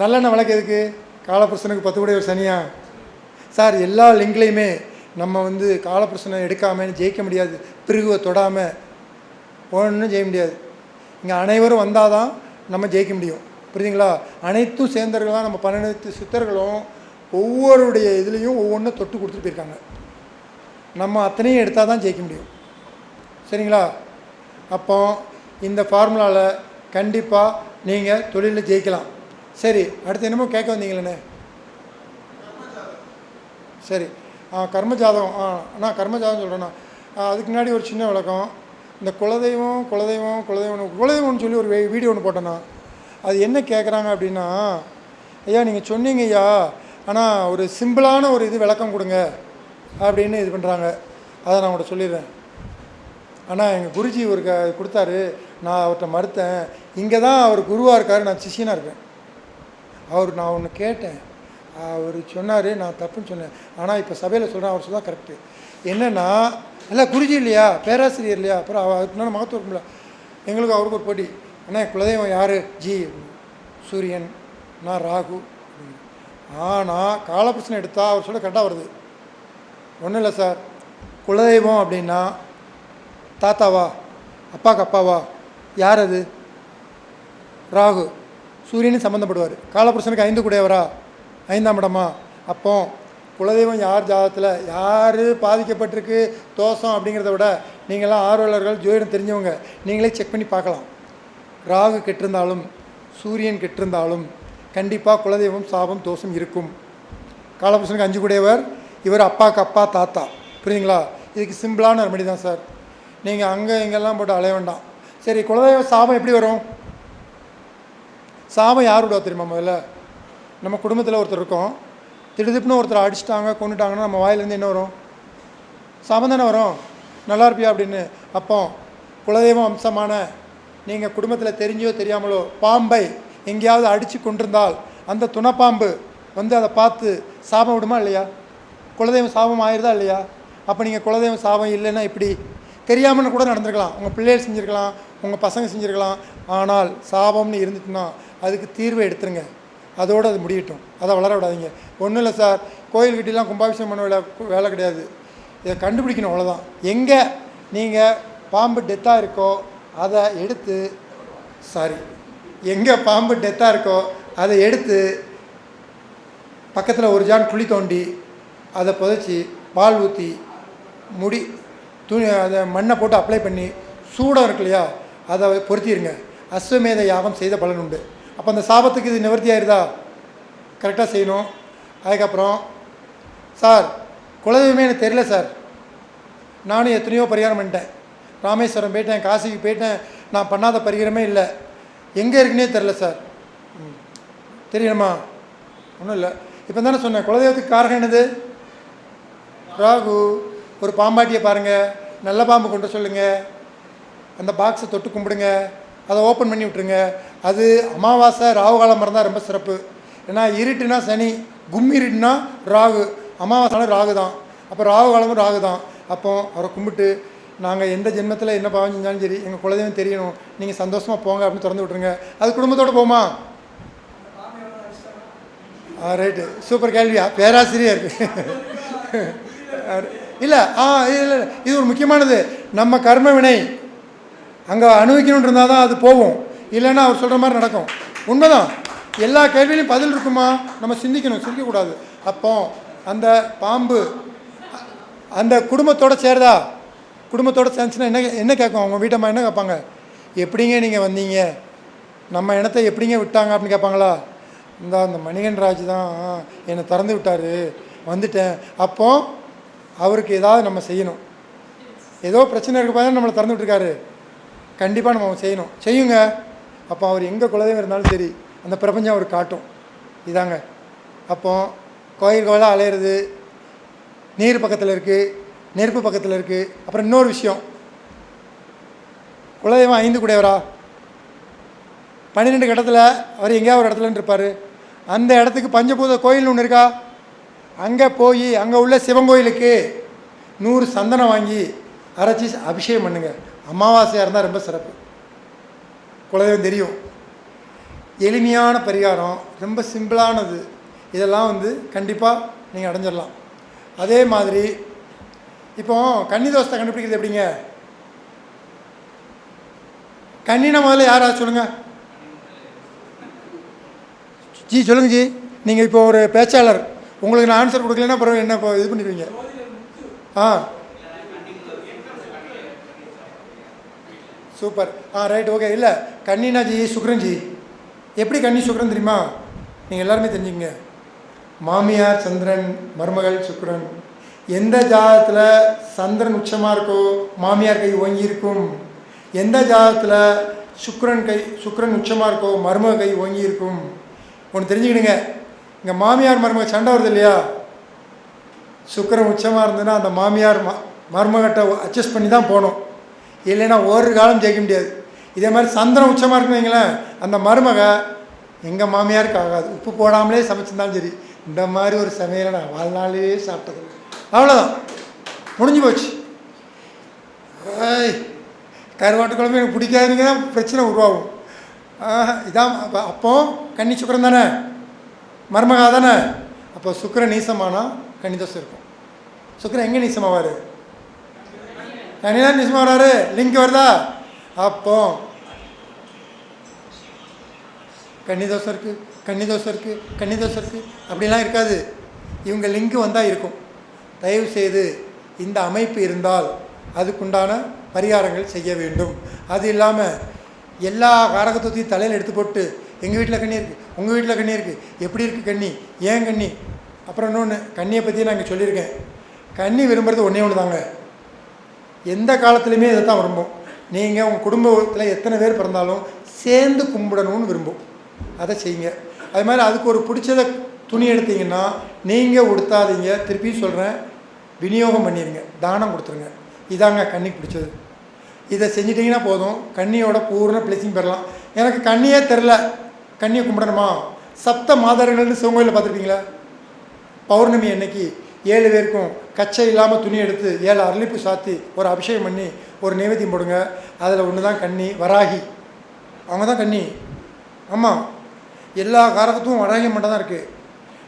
நல்லெண்ணெய் விளக்கு எதுக்கு? காலபுருஷனுக்கு 10 கூட ஒரு சனியா? சார், எல்லா லிங்க்லேயுமே நம்ம வந்து காலபுருஷனை எடுக்காமல் ஜெயிக்க முடியாது. பிரிகுவை தொடாமல் ஒன்றும் ஜெயிக்க முடியாது. இங்கே அனைவரும் வந்தால் தான் நம்ம ஜெயிக்க முடியும். புரியுதுங்களா? அனைத்தும் சேர்ந்தவர்களாக நம்ம 12 சித்தர்களும் ஒவ்வொருடைய இதுலேயும் ஒவ்வொன்றும் தொட்டு கொடுத்துட்டு போயிருக்காங்க. நம்ம அத்தனையும் எடுத்தால் தான் ஜெயிக்க முடியும். சரிங்களா? அப்போ இந்த ஃபார்முலாவில் கண்டிப்பாக நீங்கள் தொழிலில் ஜெயிக்கலாம். சரி, அடுத்து என்னமோ கேட்க வந்தீங்களே? சரி, கர்மஜாதகம். நான் கர்மஜாதகம் சொல்கிறேண்ணா. அதுக்கு முன்னாடி ஒரு சின்ன விளக்கம். இந்த குலதெய்வம்னு சொல்லி ஒரு வீடியோ ஒன்று போட்டேண்ணா. அது என்ன கேட்குறாங்க அப்படின்னா, ஐயா நீங்கள் சொன்னீங்க ஐயா, ஆனால் ஒரு சிம்பிளான ஒரு இது விளக்கம் கொடுங்க அப்படின்னு இது பண்ணுறாங்க. அதை நான் உங்கள்கிட்ட சொல்லிடுறேன். ஆனால் எங்கள் குருஜி ஒரு கொடுத்தாரு, நான் அவர்கிட்ட மறுத்தேன். இங்கே தான் அவர் குருவாக இருக்கார், நான் சிஷியனாக இருக்கேன். நான் ஒன்று கேட்டேன், அவர் சொன்னார், நான் தப்புன்னு சொன்னேன். ஆனால் இப்போ சபையில் சொல்கிறேன், அவர் சொல்ல கரெக்டு. என்னென்னா, இல்லை குருஜி இல்லையா, பேராசிரியர் இல்லையா, அப்புறம் அவருக்கு முன்னாடி மகத்துவம் இருக்கும்ல. எங்களுக்கு அவருக்கு ஒரு போட்டி. அண்ணா குலதெய்வம் யார்? ஜி சூரியன், நான் ராகு. ஆனால் காலபுருஷனை எடுத்தால் அவர் சொல்ல கரெக்டாக வருது. ஒன்றும் இல்லை சார், குலதெய்வம் அப்படின்னா தாத்தாவா, அப்பாவுக்கு அப்பாவா, யார் அது? ராகு. சூரியனும் சம்மந்தப்படுவார். காலபுருஷனுக்கு 5 கூடையவரா, 5ஆம் இடமா? அப்போ குலதெய்வம் யார் ஜாதகத்தில் யார் பாதிக்கப்பட்டிருக்கு தோஷம் அப்படிங்கிறத விட நீங்களாம் ஆர்வலர்கள், ஜோதிடம் தெரிஞ்சவங்க, நீங்களே செக் பண்ணி பார்க்கலாம். ராகு கெட்டிருந்தாலும் சூரியன் கெட்டிருந்தாலும் கண்டிப்பாக குலதெய்வம் சாபம் தோஷம் இருக்கும். காலபுருஷனுக்கு 5 கூடையவர், இவர் அப்பாவுக்கு அப்பா தாத்தா. புரியுதுங்களா? இதுக்கு சிம்பிளான ரெமெடி தான் சார். நீங்கள் அங்கே இங்கெல்லாம் போட்டு அலைய வேண்டாம். சரி, குலதெய்வ சாபம் எப்படி வரும்? சாபம் யார் விடுவா தெரியுமா? முதல்ல நம்ம குடும்பத்தில் ஒருத்தர் இருக்கோம், திடுதிப்புன்னு ஒருத்தர் அடிச்சிட்டாங்க கொண்டுட்டாங்கன்னா நம்ம வாயிலேருந்து என்ன வரும்? சாபம் தானே வரும். நல்லா இருப்பியா அப்படின்னு. அப்போ குலதெய்வம் அம்சமான நீங்கள் குடும்பத்தில் தெரிஞ்சோ தெரியாமலோ பாம்பை எங்கேயாவது அடித்து கொண்டிருந்தால் அந்த துணைப்பாம்பு வந்து அதை பார்த்து சாபம் விடுமா இல்லையா? குலதெய்வம் சாபம் ஆயிருதா இல்லையா? அப்போ நீங்கள் குலதெய்வம் சாபம் இல்லைன்னா இப்படி தெரியாமல் கூட நடந்திருக்கலாம். உங்கள் பிள்ளைகள் செஞ்சுருக்கலாம், உங்கள் பசங்க செஞ்சுருக்கலாம். ஆனால் சாபம்னு இருந்துச்சுன்னா அதுக்கு தீர்வை எடுத்துருங்க. அதோடு அது முடியட்டும், அதை வளர விடாதீங்க. ஒன்றும் இல்லை சார், கோயில்கிட்டலாம் கும்பாபிஷேகம் பண்ண வேலை கிடையாது. இதை கண்டுபிடிக்கணும், அவ்வளோதான். எங்கே நீங்கள் பாம்பு டெத்தாக இருக்கோ அதை எடுத்து எங்கே பாம்பு டெத்தாக இருக்கோ அதை எடுத்து பக்கத்தில் ஒரு ஜான் குழி தோண்டி அதை புதைச்சி பால் ஊற்றி முடி துணி அதை மண்ணை போட்டு அப்ளை பண்ணி சூடம் இருக்கு இல்லையா அதை பொருத்திடுங்க. அஸ்வமேத யாகம் செய்த பலன் உண்டு. அப்போ அந்த சாபத்துக்கு இது நிவர்த்தி ஆயிருதா? கரெக்டாக செய்யணும். அதுக்கப்புறம் சார் குலதெய்வமே எனக்கு தெரியல சார், நானும் எத்தனையோ பரிகாரம் பண்ணிட்டேன், ராமேஸ்வரம் போயிட்டேன், காசிக்கு போயிட்டேன், நான் பண்ணாத பரிகாரமே இல்லை, எங்கே இருக்குன்னே தெரில சார். தெரியணுமா? ஒன்றும் இல்லை. இப்போ தானே சொன்னேன், குலதெய்வத்துக்கு காரகம் என்னது? ராகு. ஒரு பாம்பாட்டியை பாருங்கள், நல்ல பாம்பு கொண்டு சொல்லுங்கள், அந்த பாக்ஸை தொட்டு கும்பிடுங்க, அதை ஓப்பன் பண்ணி விட்டுருங்க. அது அமாவாசை ராகு காலம் இருந்தால் ரொம்ப சிறப்பு. ஏன்னா இருட்டுனா சனி, இருட்டுனா ராகு, அமாவாசைனா ராகு தான். அப்போ ராகு காலமும் ராகு தான். அப்போ அவரை கும்பிட்டு நாங்கள் எந்த ஜென்மத்தில் என்ன பாவம் செஞ்சாலும் சரி எங்கள் குலதெய்வம் தெரியணும், நீங்கள் சந்தோஷமாக போங்க அப்படின்னு திறந்து விட்ருங்க. அது குடும்பத்தோடு போமா? ரைட்டு, சூப்பர் கேள்வியா பேராசிரியர். இல்லை இல்லை, இது ஒரு முக்கியமானது. நம்ம கர்ம வினை அங்கே அனுபவிக்கணும்னு இருந்தால் தான் அது போகும், இல்லைன்னா அவர் சொல்கிற மாதிரி நடக்கும். உண்மைதான். எல்லா கேள்வியிலையும் பதில் இருக்குமா? நம்ம சிந்திக்கணும், சிந்திக்கக்கூடாது. அப்போ அந்த பாம்பு அந்த குடும்பத்தோடு சேருதா? குடும்பத்தோடு சேர்ந்துச்சுன்னா என்ன கேட்கும்? அவங்க வீட்டம்மா என்ன கேட்பாங்க? எப்படிங்க நீங்கள் வந்தீங்க, நம்ம இனத்தை எப்படிங்க விட்டாங்க அப்படின்னு கேட்பாங்களா? அந்த மணிகன் ராஜ் தான் என்னை திறந்து விட்டார், வந்துட்டேன். அப்போ அவருக்கு ஏதாவது நம்ம செய்யணும். ஏதோ பிரச்சனை இருக்க போது நம்மளை திறந்து விட்டுருக்காரு, கண்டிப்பாக நம்ம செய்யணும், செய்யுங்க. அப்போ அவர் எங்கே குலதெய்வம் இருந்தாலும் சரி அந்த பிரபஞ்சம் அவர் காட்டும். இதாங்க. அப்போ கோயில் கோயிலாக அலையிறது, நீர் பக்கத்தில் இருக்குது, நெருப்பு பக்கத்தில் இருக்குது. அப்புறம் இன்னொரு விஷயம், குலதெய்வம் 5 கூடையவரா? 12 இடத்துல அவர் எங்கேயாவது ஒரு இடத்துலன்னு இருப்பார். அந்த இடத்துக்கு பஞ்சபூத கோயில்னு ஒன்று இருக்கா? அங்கே போய் அங்கே உள்ள சிவன் கோயிலுக்கு 100 சந்தனம் வாங்கி அரைச்சி அபிஷேகம் பண்ணுங்க. அமாவாசையாக இருந்தால் ரொம்ப சிறப்பு. குலதெய்வம் தெரியும். எளிமையான பரிகாரம், ரொம்ப சிம்பிளானது. இதெல்லாம் கண்டிப்பாக நீங்கள் அடைஞ்சிடலாம். அதே மாதிரி இப்போ கன்னி தோஷத்தை கண்டுபிடிக்கிறது எப்படிங்க? கன்னினா முதல்ல யாராவது சொல்லுங்கள் ஜி, சொல்லுங்கள் ஜி. நீங்கள் இப்போ ஒரு பேச்சாளர், உங்களுக்கு நான் ஆன்சர் கொடுக்கலன்னா அப்புறம் என்ன இப்போ இது பண்ணிடுவீங்க? சூப்பர். Right, okay. இல்லை கன்னினா ஜி சுக்ரன் ஜி. எப்படி கன்னி சுக்ரன் தெரியுமா? நீங்கள் எல்லாருமே தெரிஞ்சுங்க. மாமியார் சந்திரன், மருமகள் சுக்ரன். எந்த ஜாதகத்தில் சந்திரன் உச்சமாக இருக்கோ மாமியார் கை ஓங்கி இருக்கும். எந்த ஜாதகத்தில் சுக்ரன் உச்சமாக இருக்கோ மருமக கை ஓங்கி இருக்கும். ஒன்று தெரிஞ்சுக்கிடுங்க, இங்கே மாமியார் மருமக சண்டை வருது இல்லையா, சுக்கிரன் உச்சமாக இருந்ததுன்னா அந்த மாமியார் மருமகிட்ட அட்ஜஸ்ட் பண்ணி தான் போகணும், இல்லைன்னா ஒரு காலம் ஜெயிக்க முடியாது. இதே மாதிரி சந்திரன் உச்சமாக இருக்குன்னு வைங்களேன், அந்த மருமக எங்கள் மாமியாருக்கு ஆகாது. உப்பு போடாமலே சமைச்சிருந்தாலும் சரி, இந்த மாதிரி ஒரு சமையலை நான் வாழ்நாளே சாப்பிட்டது, அவ்வளோதான், முடிஞ்சு போச்சு. கருவாட்டு குழம்பு எனக்கு பிடிக்காதுங்க தான் பிரச்சனை உருவாகும். இதான். அப்போ கன்னி சுக்கரன் தானே, மருமகா தானே. அப்போ சுக்கரன் நீசமானால் கன்னிதோஷம் இருக்கும். சுக்கரன் எங்கே நீசமாவார்? கன்னிதான் நீசமாக வர்றாரு. லிங்க் வருதா? அப்போ கன்னிதோஷம் இருக்குது, கன்னிதோஷம் இருக்குது, கன்னிதோஷம் இருக்குது அப்படிலாம் இருக்காது. இவங்க லிங்க் வந்தால் இருக்கும். தயவு செய்து இந்த அமைப்பு இருந்தால் அதுக்குண்டான பரிகாரங்கள் செய்ய வேண்டும். அது இல்லாமல் எல்லா காரகத்துவத்தையும் தலையில் எடுத்து போட்டு எங்கள் வீட்டில் கண்ணி இருக்குது, உங்கள் வீட்டில் கண்ணி இருக்குது, எப்படி இருக்குது கண்ணி, ஏன் கண்ணி. அப்புறம் இன்னொன்று, கண்ணியை பற்றி நான் இங்கே சொல்லியிருக்கேன். கண்ணி விரும்புகிறது ஒன்றே ஒன்று தாங்க, எந்த காலத்துலையுமே இதை தான் விரும்பும். நீங்கள் உங்கள் குடும்பத்தில் எத்தனை பேர் பிறந்தாலும் சேர்ந்து கும்பிடணும்னு விரும்பும். அதை செய்யுங்க. அது மாதிரி அதுக்கு ஒரு பிடிச்சதை துணி எடுத்தீங்கன்னா நீங்கள் உடுத்தாதீங்க, திருப்பி சொல்கிறேன், விநியோகம் பண்ணிடுங்க, தானம் கொடுத்துருங்க. இதாங்க கன்னிக்கு பிடிச்சது. இதை செஞ்சிட்டிங்கன்னா போதும், கன்னியோட பூர்ண பிளெஸிங் பெறலாம். எனக்கு கன்னியே தெரில, கன்னியை கும்பிடணுமா? சப்த மாதர்கள்னு சிவங்கோயிலில் பார்த்துருப்பீங்களா? பௌர்ணமி அன்னைக்கு 7 பேருக்கும் கச்சை இல்லாமல் துணி எடுத்து 7 அரளிப்பு சாத்தி ஒரு அபிஷேகம் பண்ணி ஒரு நைவேத்தியம் போடுங்க. அதில் ஒன்று தான் கன்னி, வராகி, அவங்க தான் கன்னி. ஆமாம், எல்லா காரகத்தும் வராகி மட்டும் தான் இருக்குது.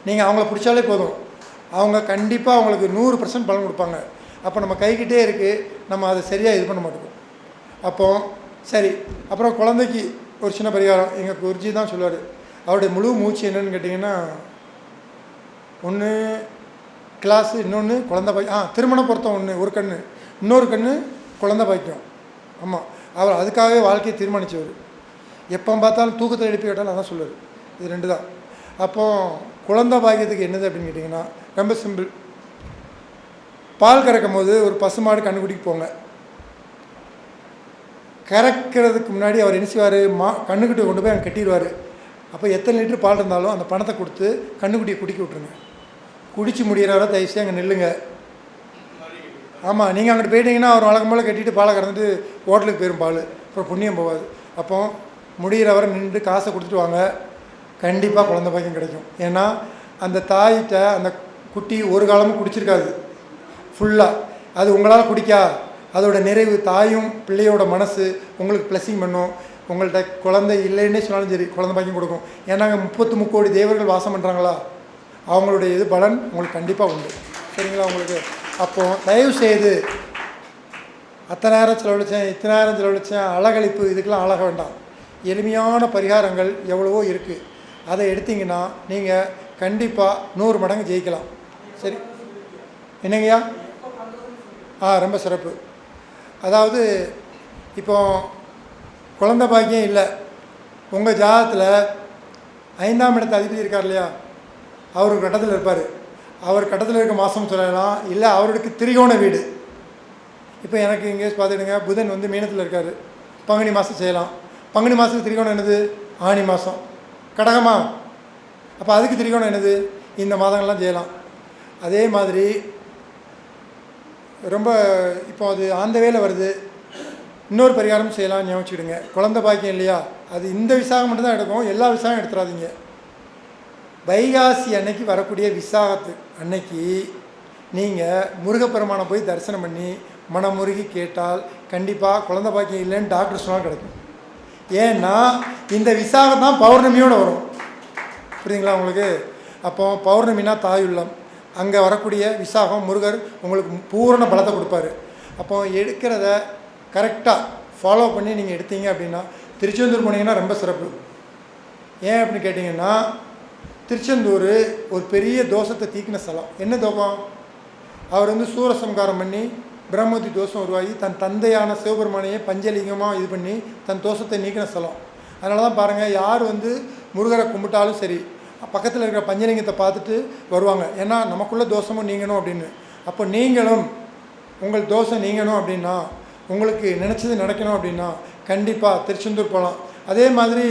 நீங்கள் அவங்கள பிடிச்சாலே போதும், அவங்க கண்டிப்பாக அவங்களுக்கு 100% பலன் கொடுப்பாங்க. அப்போ நம்ம கைக்கிட்டே இருக்குது, நம்ம அதை சரியாக இது பண்ண மாட்டோம். அப்போ சரி, அப்புறம் குழந்தைக்கு ஒரு சின்ன பரிகாரம் எங்கள் குருஜி தான் சொல்லுவார். அவருடைய முழு மூச்சு என்னன்னு கேட்டிங்கன்னா, ஒன்று கிளாஸு, இன்னொன்று குழந்தை திருமண பொருத்தம் ஒன்று, ஒரு கண்ணு, இன்னொரு கண்ணு குழந்தை பாய்க்கும். ஆமாம், அவர் அதுக்காகவே வாழ்க்கையை தீர்மானித்தவர். எப்போ பார்த்தாலும் தூக்கத்தில் எழுப்பி கேட்டாலும் அதான் சொல்லுவார். இது 2 தான். அப்போது குழந்தை பாக்கியத்துக்கு என்னது அப்படின்னு கேட்டிங்கன்னா ரொம்ப சிம்பிள். பால் கறக்கும் போது ஒரு பசுமாடு கண்ணுக்குட்டிக்கு போங்க. கறக்கிறதுக்கு முன்னாடி அவர் என்ன செய்வார், கண்ணுக்குட்டியை கொண்டு போய் அங்கே கட்டிடுவார். அப்போ எத்தனை லிட்டர் பால் இருந்தாலும் அந்த பணத்தை கொடுத்து கண்ணுக்குட்டியை குடிக்க விட்ருங்க. குடிச்சு முடிகிறவரை தயவுசெய்து அங்கே நில்லுங்க. ஆமாம், நீங்கள் அங்கிட்டு போயிட்டீங்கன்னா அவர் வழக்கம் போல் கட்டிட்டு பாலை கறந்துட்டு ஹோட்டலுக்கு போயிடும் பால், அப்புறம் புண்ணியம் போகாது. அப்போ முடிகிறவரை நின்று காசை கொடுத்துட்டு வாங்க, கண்டிப்பாக குழந்தை பாக்கியம் கிடைக்கும். ஏன்னா அந்த தாயிட்ட அந்த குட்டி ஒரு காலமும் குடிச்சிருக்காது ஃபுல்லாக. அது உங்களால் குடிக்கா, அதோட நிறைவு தாயும் பிள்ளையோட மனசு உங்களுக்கு ப்ளஸிங் பண்ணும். உங்கள்கிட்ட குழந்தை இல்லைன்னே சொன்னாலும் சரி, குழந்தை பாக்கியம் கொடுக்கும். ஏன்னா அங்கே 33 கோடி தேவர்கள் வாசம் பண்ணுறாங்களா, அவங்களுடைய இது பலன் உங்களுக்கு கண்டிப்பாக உண்டு. சரிங்களா உங்களுக்கு? அப்போது தயவு செய்து அத்தனாயிரம் செலவழித்தேன், இத்தனாயிரம் செலவழித்தேன், அழகழிப்பு, இதுக்கெல்லாம் அழக வேண்டாம். எளிமையான பரிகாரங்கள் எவ்வளவோ இருக்குது. அதை எடுத்திங்கன்னா நீங்கள் கண்டிப்பாக 100 மடங்கு ஜெயிக்கலாம். சரி, என்னங்கய்யா? ரொம்ப சிறப்பு. அதாவது இப்போ குழந்தை பாக்கியம் இல்லை, உங்கள் ஜாதகத்தில் 5ஆம் இடத்து அதிபதி இருக்கார் இல்லையா, அவர் ஒரு கட்டத்தில் இருப்பார். அவர் கட்டத்தில் இருக்க மாதம் சொல்லலாம், இல்லை அவருக்கு திரிகோண வீடு. இப்போ எனக்கு இங்கே பார்த்துடுங்க, புதன் வந்து மீனத்தில் இருக்கார், பங்குனி மாதம் செய்யலாம். பங்குனி மாதத்துக்கு திரிகோணம் என்னது? ஆனி மாதம். கடகமா? அப்போ அதுக்கு திரிகோணம் என்னது? இந்த மாதங்கள்லாம் செய்யலாம். அதே மாதிரி ரொம்ப இப்போ அது அந்த வேலை வருது, இன்னொரு பரிகாரம் செய்யலாம், ஞாபகிடுங்க. குழந்தை பாக்கியம் இல்லையா, அது இந்த விசாகம் மட்டும்தான் எடுக்கும், எல்லா விசாகம் எடுத்துடாதீங்க. வைகாசி அன்னைக்கு வரக்கூடிய விசாகத்து அன்னைக்கு நீங்கள் முருகப்பெருமானை போய் தரிசனம் பண்ணி மனமுருகி கேட்டால் கண்டிப்பாக குழந்தை பாக்கியம் இல்லைன்னு டாக்டர் சொன்னால் கிடைக்கும். ஏன்னா இந்த விசாகம் தான் பௌர்ணமியோடு வரும். புரியுதுங்களா உங்களுக்கு? அப்போ பௌர்ணமினா தாயுள்ளம், அங்கே வரக்கூடிய விசாகம் முருகர் உங்களுக்கு பூரண பலத்தை கொடுப்பாரு. அப்போ எடுக்கிறத கரெக்டாக ஃபாலோ பண்ணி நீங்கள் எடுத்தீங்க அப்படின்னா, திருச்செந்தூர் போனீங்கன்னா ரொம்ப சிறப்பு. ஏன் அப்படின்னு கேட்டிங்கன்னா, திருச்செந்தூர் ஒரு பெரிய தோஷத்தை தீக்கின ஸ்தலம். என்ன தோஷம்? அவர் வந்து சூரசம்காரம் பண்ணி பிரம்மதி தோஷம் உருவாகி தன் தந்தையான சிவபெருமானையே பஞ்சலிங்கமாக இது பண்ணி தன் தோஷத்தை நீக்கின ஸ்தலம். அதனால தான் பாருங்கள், யார் வந்து முருகரை கும்பிட்டாலும் சரி, பக்கத்தில் இருக்கிற பஞ்சலிங்கத்தை பார்த்துட்டு வருவாங்க. ஏன்னா நமக்குள்ள தோஷமும் நீங்கணும் அப்படின்னு. அப்போ நீங்களும் உங்கள் தோஷம் நீங்கணும் அப்படின்னா, உங்களுக்கு நினச்சது நடக்கணும் அப்படின்னா கண்டிப்பாக திருச்செந்தூர் போகலாம். அதே மாதிரி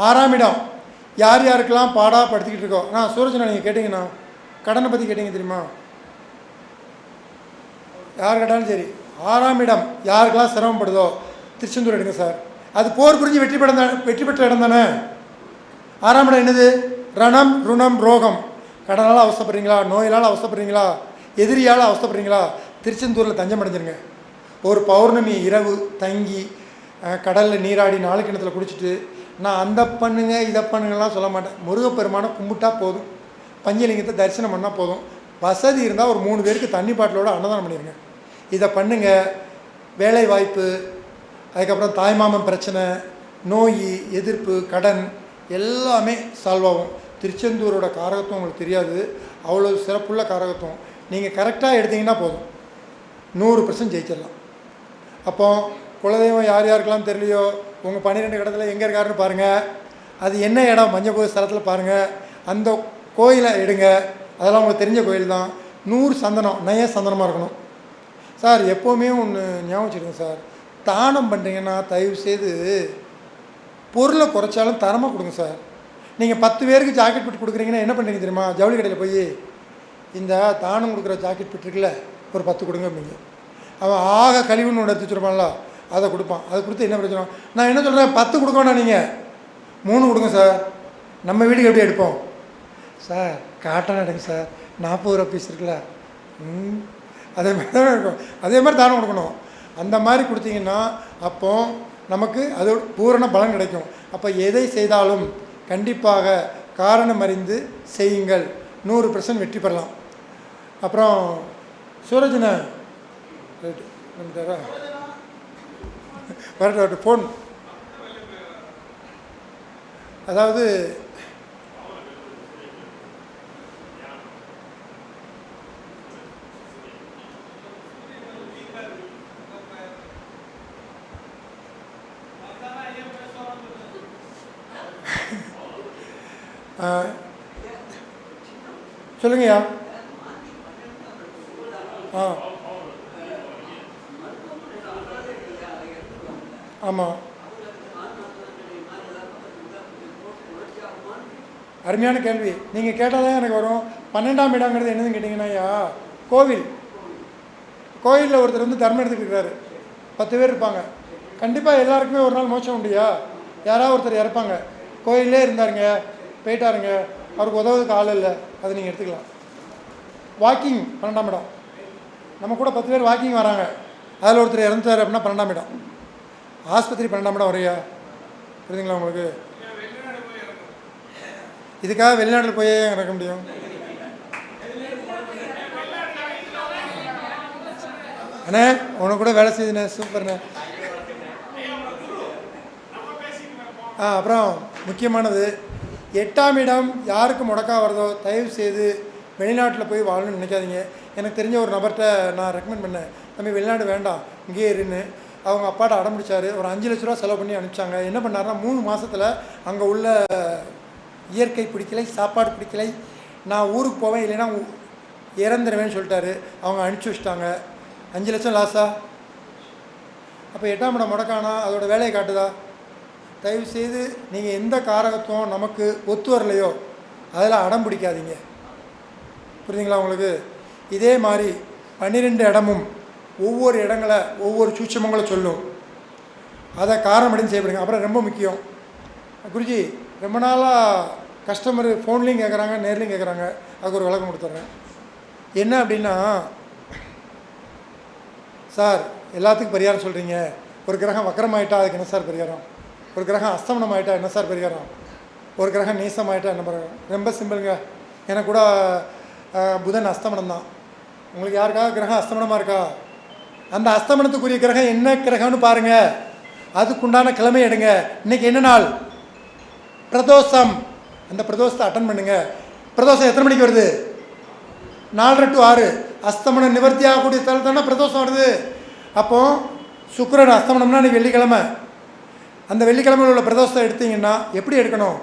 6ஆம் இடம் யார் யாருக்கெல்லாம் படுத்திக்கிட்டு இருக்கோம். சூரஜனா நீங்கள் கேட்டிங்கன்னா, கடனை பற்றி கேட்டிங்க தெரியுமா? யார் கேட்டாலும் சரி, 6ஆம் இடம் யாருக்கெல்லாம் சிரமப்படுதோ திருச்செந்தூர் எடுங்க சார். அது போர் புரிஞ்சு வெற்றி பெற்ற இடம் தானே. 6ஆம் இடம் என்னது? ரணம், ருணம், ரோகம். கடனால் அவசப்படுறீங்களா, நோயினால் அவசப்படுறீங்களா, எதிரியால் அவசப்படுறீங்களா, திருச்செந்தூரில் தஞ்சம் அடைஞ்சிருங்க. ஒரு பௌர்ணமி இரவு தங்கி கடலில் நீராடி 4 கிணத்துல குடிச்சிட்டு, நான் அந்த பண்ணுங்க இதை பண்ணுங்கலாம் சொல்ல மாட்டேன். முருகப்பெருமானை கும்பிட்டா போதும், பஞ்சலிங்கத்தை தரிசனம் பண்ணால் போதும். வசதி இருந்தால் ஒரு 3 பேருக்கு தண்ணி பாட்டிலோட அன்னதானம் பண்ணிடுங்க. இதை பண்ணுங்கள். வேலை வாய்ப்பு, அதுக்கப்புறம் தாய்மாமன் பிரச்சனை, நோய் எதிர்ப்பு, கடன் எல்லாமே சால்வ் ஆகும். திருச்செந்தூரோட காரகத்துவம் உங்களுக்கு தெரியாது, அவ்வளோ சிறப்புள்ள காரகத்துவம். நீங்கள் கரெக்டாக எடுத்தீங்கன்னா போதும், 100% ஜெயிச்சிடலாம். அப்போ குலதெய்வம் யார் யாருக்கெல்லாம் தெரியலையோ, உங்கள் 12 இடத்துல எங்கே இருக்காருன்னு பாருங்கள். அது என்ன இடம், மஞ்சள் ஸ்தலத்தில் பாருங்கள், அந்த கோயிலை எடுங்க. அதெல்லாம் உங்களுக்கு தெரிஞ்ச கோயில் தான். 100 சந்தனம், நய சந்தனமாக இருக்கணும் சார். எப்போவுமே ஒன்று ஞாபகம் வச்சுருங்க சார், தானம் பண்ணுறீங்கன்னா தயவுசெய்து பொருளை குறைச்சாலும் தரமாக கொடுங்க சார். நீங்கள் 10 பேருக்கு ஜாக்கெட் பிட் கொடுக்குறீங்கன்னா என்ன பண்ணுறீங்க தெரியுமா? ஜவுளி கடையில் போய் இந்த தானம் கொடுக்குற ஜாக்கெட் பிட் இருக்குல்ல, ஒரு 10 கொடுங்க அப்படிங்க. அவன் ஆக கழிவுன்னு ஒன்று எடுத்து வச்சுருப்பான்ல, அதை கொடுப்பான். அதை கொடுத்து என்ன பிரச்சனை? நான் என்ன சொல்கிறேன், 10 கொடுக்க வேணாம், நீங்கள் 3 கொடுங்க சார். நம்ம வீட்டுக்கு எப்படி எடுப்போம் சார்? காட்டன் எடுங்க சார், 40 ரூபா பீஸ் இருக்குல்ல, அதே மாதிரி தான் இருக்கும். அதே மாதிரி தானம் கொடுக்கணும். அந்த மாதிரி கொடுத்தீங்கன்னா அப்போ நமக்கு அது பூரண பலன் கிடைக்கும். அப்போ எதை செய்தாலும் கண்டிப்பாக காரணம் அறிந்து செய்யுங்கள், 100% வெற்றி பெறலாம். அப்புறம் சூரஜ்ண்ணா வரட்டு ஃபோன், அதாவது சொல்லுங்கய்யா. ஆமாம், அருமையான கேள்வி. நீங்கள் கேட்டால் தான் எனக்கு வரும். 12ஆம் இடங்கிறது என்னதுன்னு கேட்டிங்கன்னா, ஐயா கோயிலில் ஒருத்தர் வந்து தர்மம் எடுத்துக்கிட்டு இருக்காரு, 10 பேர் இருப்பாங்க. கண்டிப்பாக எல்லாருக்குமே ஒரு நாள் மோட்சம் உண்டுயா. யாராவது ஒருத்தர் இறப்பாங்க, கோயிலே இருந்தாருங்க, போயிட்டாருங்க, அவருக்கு உதவுறதுக்கு ஆள் இல்லை, அதை நீங்கள் எடுத்துக்கலாம். வாக்கிங் 12ஆம் இடம், நம்ம கூட 10 பேர் வாக்கிங் வராங்க, அதில் ஒருத்தர் இறந்துட்டார் அப்படின்னா 12ஆம் இடம். ஆஸ்பத்திரி 12ஆம் இடம் வரையா, புரியுதுங்களா உங்களுக்கு? இதுக்காக வெளிநாட்டில் போய் இறக்க முடியும்? அண்ணே உனக்கு கூட வேலை செய்யுதுண்ணே, சூப்பர்ண்ணே. அப்புறம் முக்கியமானது, 8ஆம் இடம் யாருக்கு முடக்கா வருதோ தயவு செய்து வெளிநாட்டில் போய் வாழணும்னு நினைக்காதீங்க. எனக்கு தெரிஞ்ச ஒரு நபர்கிட்ட நான் ரெக்கமெண்ட் பண்ணேன், தம்பி வெளிநாடு வேண்டாம் இங்கேயே இருன்னு. அவங்க அப்பாட்ட அடம் பிடிச்சாரு, ஒரு 5 லட்ச ரூபா செலவு பண்ணி அனுப்பிச்சாங்க. என்ன பண்ணாருன்னா 3 மாதத்தில் அங்கே உள்ள இயற்கை பிடிக்கலை, சாப்பாடு பிடிக்கலை, நான் ஊருக்கு போவேன் இல்லைன்னா இறந்துருவேன்னு சொல்லிட்டாரு. அவங்க அனுப்பிச்சி வச்சிட்டாங்க. 5 லட்சம் லாஸா? அப்போ 8ஆம் இடம் முடக்கானா அதோட வேலையை காட்டுதா? தயவுசெய்து நீங்கள் எந்த காரகத்துவம் நமக்கு ஒத்து வரலையோ அதில் அடம் பிடிக்காதீங்க, புரியுதுங்களா உங்களுக்கு? இதே மாதிரி 12 இடமும் ஒவ்வொரு இடங்களை ஒவ்வொரு சூட்சமங்களை சொல்லும், அதை காரணம் அப்படின்னு செய்யப்படுங்க. அப்புறம் ரொம்ப முக்கியம், குருஜி ரொம்ப நாளாக கஸ்டமர் ஃபோன்லேயும் கேட்குறாங்க, நேர்லேயும் கேட்குறாங்க, அதுக்கு ஒரு விளக்கம் கொடுத்துட்றேன். என்ன அப்படின்னா, சார் எல்லாத்துக்கும் பரிகாரம் சொல்கிறீங்க, ஒரு கிரகம் வக்கரமாயிட்டா அதுக்கு என்ன சார் பரிகாரம்? ஒரு கிரகம் அஸ்தமனம் ஆகிட்டா என்ன சார் பரிகாரம்? ஒரு கிரகம் நீசம் ஆகிட்டா என்ன பரிகாரம்? ரொம்ப சிம்பிளுங்க. எனக்கு கூட புதன் அஸ்தமனம் தான். உங்களுக்கு யாருக்காக கிரகம் அஸ்தமனமாக இருக்கா? அந்த அஸ்தமனத்துக்குரிய கிரகம் என்ன கிரகம்னு பாருங்கள், அதுக்குண்டான கிழமை எடுங்க. இன்றைக்கி என்ன நாள்? பிரதோஷம். அந்த பிரதோஷத்தை அட்டன் பண்ணுங்க. பிரதோஷம் எத்தனை மணிக்கு வருது? 4:30 to 6. அஸ்தமனம் நிவர்த்தி ஆகக்கூடிய தளத்தான பிரதோஷம் வருது. அப்போது சுக்கிரன் அஸ்தமனம்னா இன்றைக்கி வெள்ளிக்கிழமை. அந்த வெள்ளிக்கிழமையில் உள்ள பிரதோஷத்தை எடுத்தீங்கன்னா எப்படி எடுக்கணும்?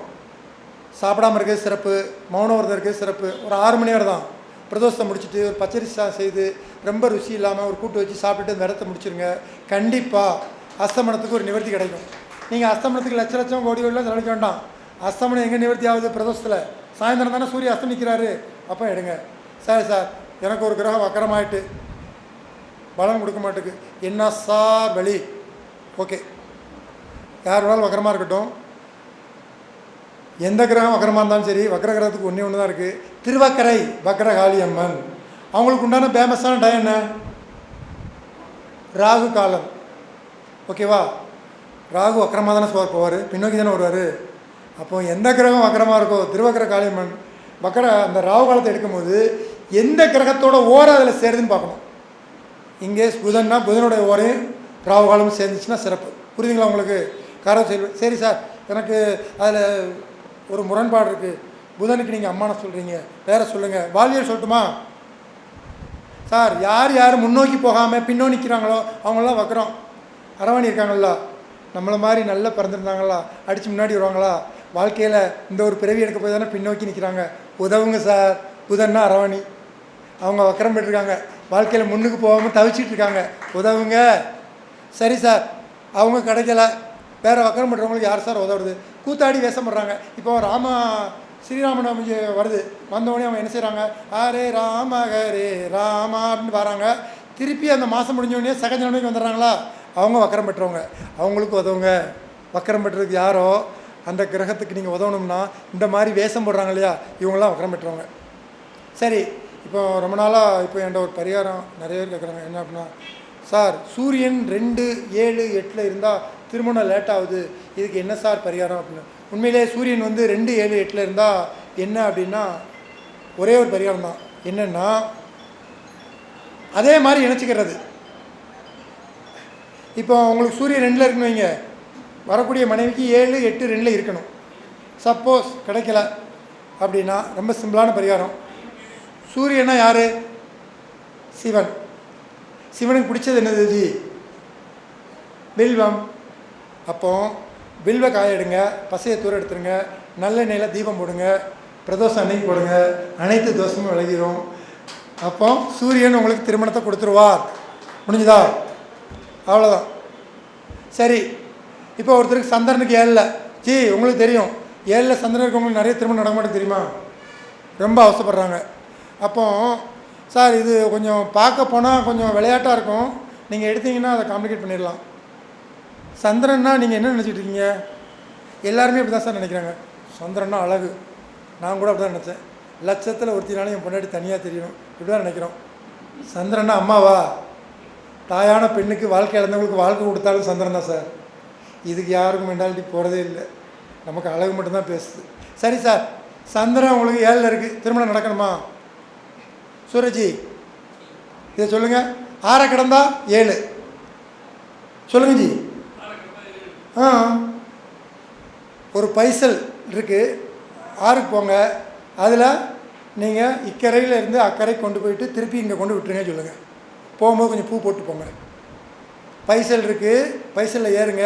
சாப்பிடாமல் இருக்கிறது சிறப்பு, மௌனம் விரதம் இருக்கிறது சிறப்பு. ஒரு 6 மணி வரை தான் பிரதோஷத்தை முடிச்சுட்டு ஒரு பச்சரிசி செய்து ரொம்ப ருசி இல்லாமல் ஒரு கூட்டு வச்சு சாப்பிட்டுட்டு விரதத்தை முடிச்சுருங்க. கண்டிப்பாக அஸ்தமனத்துக்கு ஒரு நிவர்த்தி கிடைக்கும். நீங்கள் அஸ்தமனத்துக்கு லட்ச லட்சம் கோடி கோடிலாம் செலவிக்க வேண்டாம். அஸ்தமனம் எங்கே நிவர்த்தி ஆகுது? பிரதோஷத்தில். சாயந்தரம் தானே சூரிய அஸ்தமிக்கிறாரு, அப்போ எடுங்க. சரி சார், எனக்கு ஒரு கிரகம் வக்கரமாயிட்டு பலம் கொடுக்க மாட்டேக்கு, என்ன சார் வழி? ஓகே, யார் வேணாலும் வக்கரமாக இருக்கட்டும். எந்த கிரகம் வக்கரமாக இருந்தாலும் சரி, வக்கர கிரகத்துக்கு ஒன்று தான் இருக்குது. திருவக்கரை வக்கரகாளி அம்மன். அவங்களுக்கு உண்டான ஃபேமஸான டைம் என்ன? ராகு காலம். ஓகேவா? ராகு வக்கரமாக தானே போவார், பின்னோக்கி தானே வருவார். அப்போது எந்த கிரகம் வக்கரமாக இருக்கோ, திருவக்கர காளியம்மன் வக்கர அந்த ராகு காலத்தை எடுக்கும்போது எந்த கிரகத்தோட ஓரை அதில் சேருதுன்னு பார்க்கணும். இங்கே புதன்னா புதனுடைய ஓரையும் ராகு காலமும் சேர்ந்துச்சுன்னா சிறப்பு. புரியுதுங்களா உங்களுக்கு? காரணம் சரி சார், எனக்கு அதில் ஒரு முரண்பாடு இருக்குது. புதனுக்கு நீங்கள் அம்மான சொல்கிறீங்க, வேறு சொல்லுங்கள். வாழ்வியல் சொல்லட்டுமா சார்? யார் யார் முன்னோக்கி போகாமல் பின்னோ நிற்கிறாங்களோ அவங்களாம் வக்கரம். அரவணி இருக்காங்களா? நம்மளை மாதிரி நல்லா பிறந்திருந்தாங்களா? அடித்து முன்னாடி வருவாங்களா? வாழ்க்கையில் இந்த ஒரு பிறவி எடுக்க போய் தானே பின்னோக்கி நிற்கிறாங்க. உதவுங்க சார். புதன்னா அரவணி, அவங்க வக்கரம் பெற்றிருக்காங்க, வாழ்க்கையில் முன்னுக்கு போகாமல் தவிச்சிட்டு இருக்காங்க, உதவுங்க. சரி சார், அவங்க கிடைக்கல, வேறு வக்கரம் பண்ணுறவங்களுக்கு யார் சார் உதவுறது? கூத்தாடி வேஷம் போடுறாங்க. இப்போ ஸ்ரீராமநவமி வருது, வந்தவொடனே அவங்க என்ன செய்கிறாங்க? ஹரே ராம ஹரே ராமா அப்படின்னு வராங்க. திருப்பி அந்த மாதம் முடிஞ்சவொடனே சகஜனமைக்கு வந்துடுறாங்களா? அவங்க வக்கரம் பெற்றவங்க, அவங்களுக்கு உதவுங்க. வக்கரம் பெற்றதுக்கு யாரோ அந்த கிரகத்துக்கு நீங்கள் உதவணும்னா இந்த மாதிரி வேஷம் போடுறாங்க இல்லையா, இவங்களாம் வக்கரம் பெற்றவங்க. சரி, இப்போ ரொம்ப நாளாக இப்போ என்கிட்ட ஒரு பரிகாரம் நிறைய பேர் கேட்குறாங்க. என்ன அப்படின்னா, சார் சூரியன் 2, 7, 8 இருந்தால் திருமணம் லேட் ஆகுது, இதுக்கு என்ன சார் பரிகாரம் அப்படின்னு. உண்மையிலே சூரியன் வந்து 2, 7, 8 இருந்தால் என்ன அப்படின்னா ஒரே ஒரு பரிகாரம் தான். என்னென்னா அதே மாதிரி இணைச்சிக்கிறது. இப்போ உங்களுக்கு சூரியன் 2 இருக்குன்னு வைங்க, வரக்கூடிய மனைவிக்கு 7, 8, 2 இருக்கணும். சப்போஸ் கிடைக்கல அப்படின்னா ரொம்ப சிம்பிளான பரிகாரம். சூரியனா யார்? சிவன். சிவனுக்கு பிடிச்சது என்னது ஜி? பில்வம். அப்போ பில்வ காய எடுங்க, பசையை தூர எடுத்துருங்க, நல்ல எண்ணெயில் தீபம் போடுங்க, பிரதோஷம் அன்னைக்கு போடுங்க, அனைத்து தோஷமும் விலகிடும். அப்போ சூரியன் உங்களுக்கு திருமணத்தை கொடுத்துருவார். முடிஞ்சுதா? அவ்வளோதான். சரி, இப்போ ஒருத்தருக்கு சந்திரனுக்கு 7ல், ஜி உங்களுக்கு தெரியும் 7ல் சந்திரன் இருக்கவங்களுக்கு நிறைய திருமணம் நடக்க மாட்டேங்குது தெரியுமா? ரொம்ப அவசரப்படுறாங்க. அப்போ சார் இது கொஞ்சம் பார்க்க போனால் கொஞ்சம் விளையாட்டாக இருக்கும், நீங்கள் எடுத்தீங்கன்னா அதை காம்ப்ளிகேட் பண்ணிடலாம். சந்திரன்னா நீங்கள் என்ன நினச்சிட்டு இருக்கீங்க? எல்லாருமே அப்படி தான் சார் நினைக்கிறாங்க. சந்திரன்னா அழகு. நான் கூட அப்படி தான் நினச்சேன். லட்சத்தில் ஒருத்தினாலும் என் பொண்டாட்டி தனியாக தெரியணும், இப்படி தான் நினைக்கிறோம். சந்திரன்னா அம்மாவா? தாயான பெண்ணுக்கு வாழ்க்கை இழந்தவங்களுக்கு வாழ்க்கை கொடுத்தாலும் சந்திரன் தான் சார். இதுக்கு யாருக்கும் மென்டாலிட்டி போகிறதே இல்லை, நமக்கு அழகு மட்டும்தான் பேசுது. சரி சார், சந்திரன் உங்களுக்கு 7ல் இருக்குது, திருமணம் நடக்கணுமா? சூரஜி இதை சொல்லுங்கள். 6 கடந்தா 7 சொல்லுங்க ஜி. ஒரு பைசல் இருக்குது, 6க்கு போங்க, அதில் நீங்கள் இக்கரையில் இருந்து அக்கறை கொண்டு போயிட்டு திருப்பி இங்கே கொண்டு விட்டுருங்க சொல்லுங்கள். போகும்போது கொஞ்சம் பூ போட்டு போங்க. பைசல் இருக்குது, பைசலில் ஏறுங்க,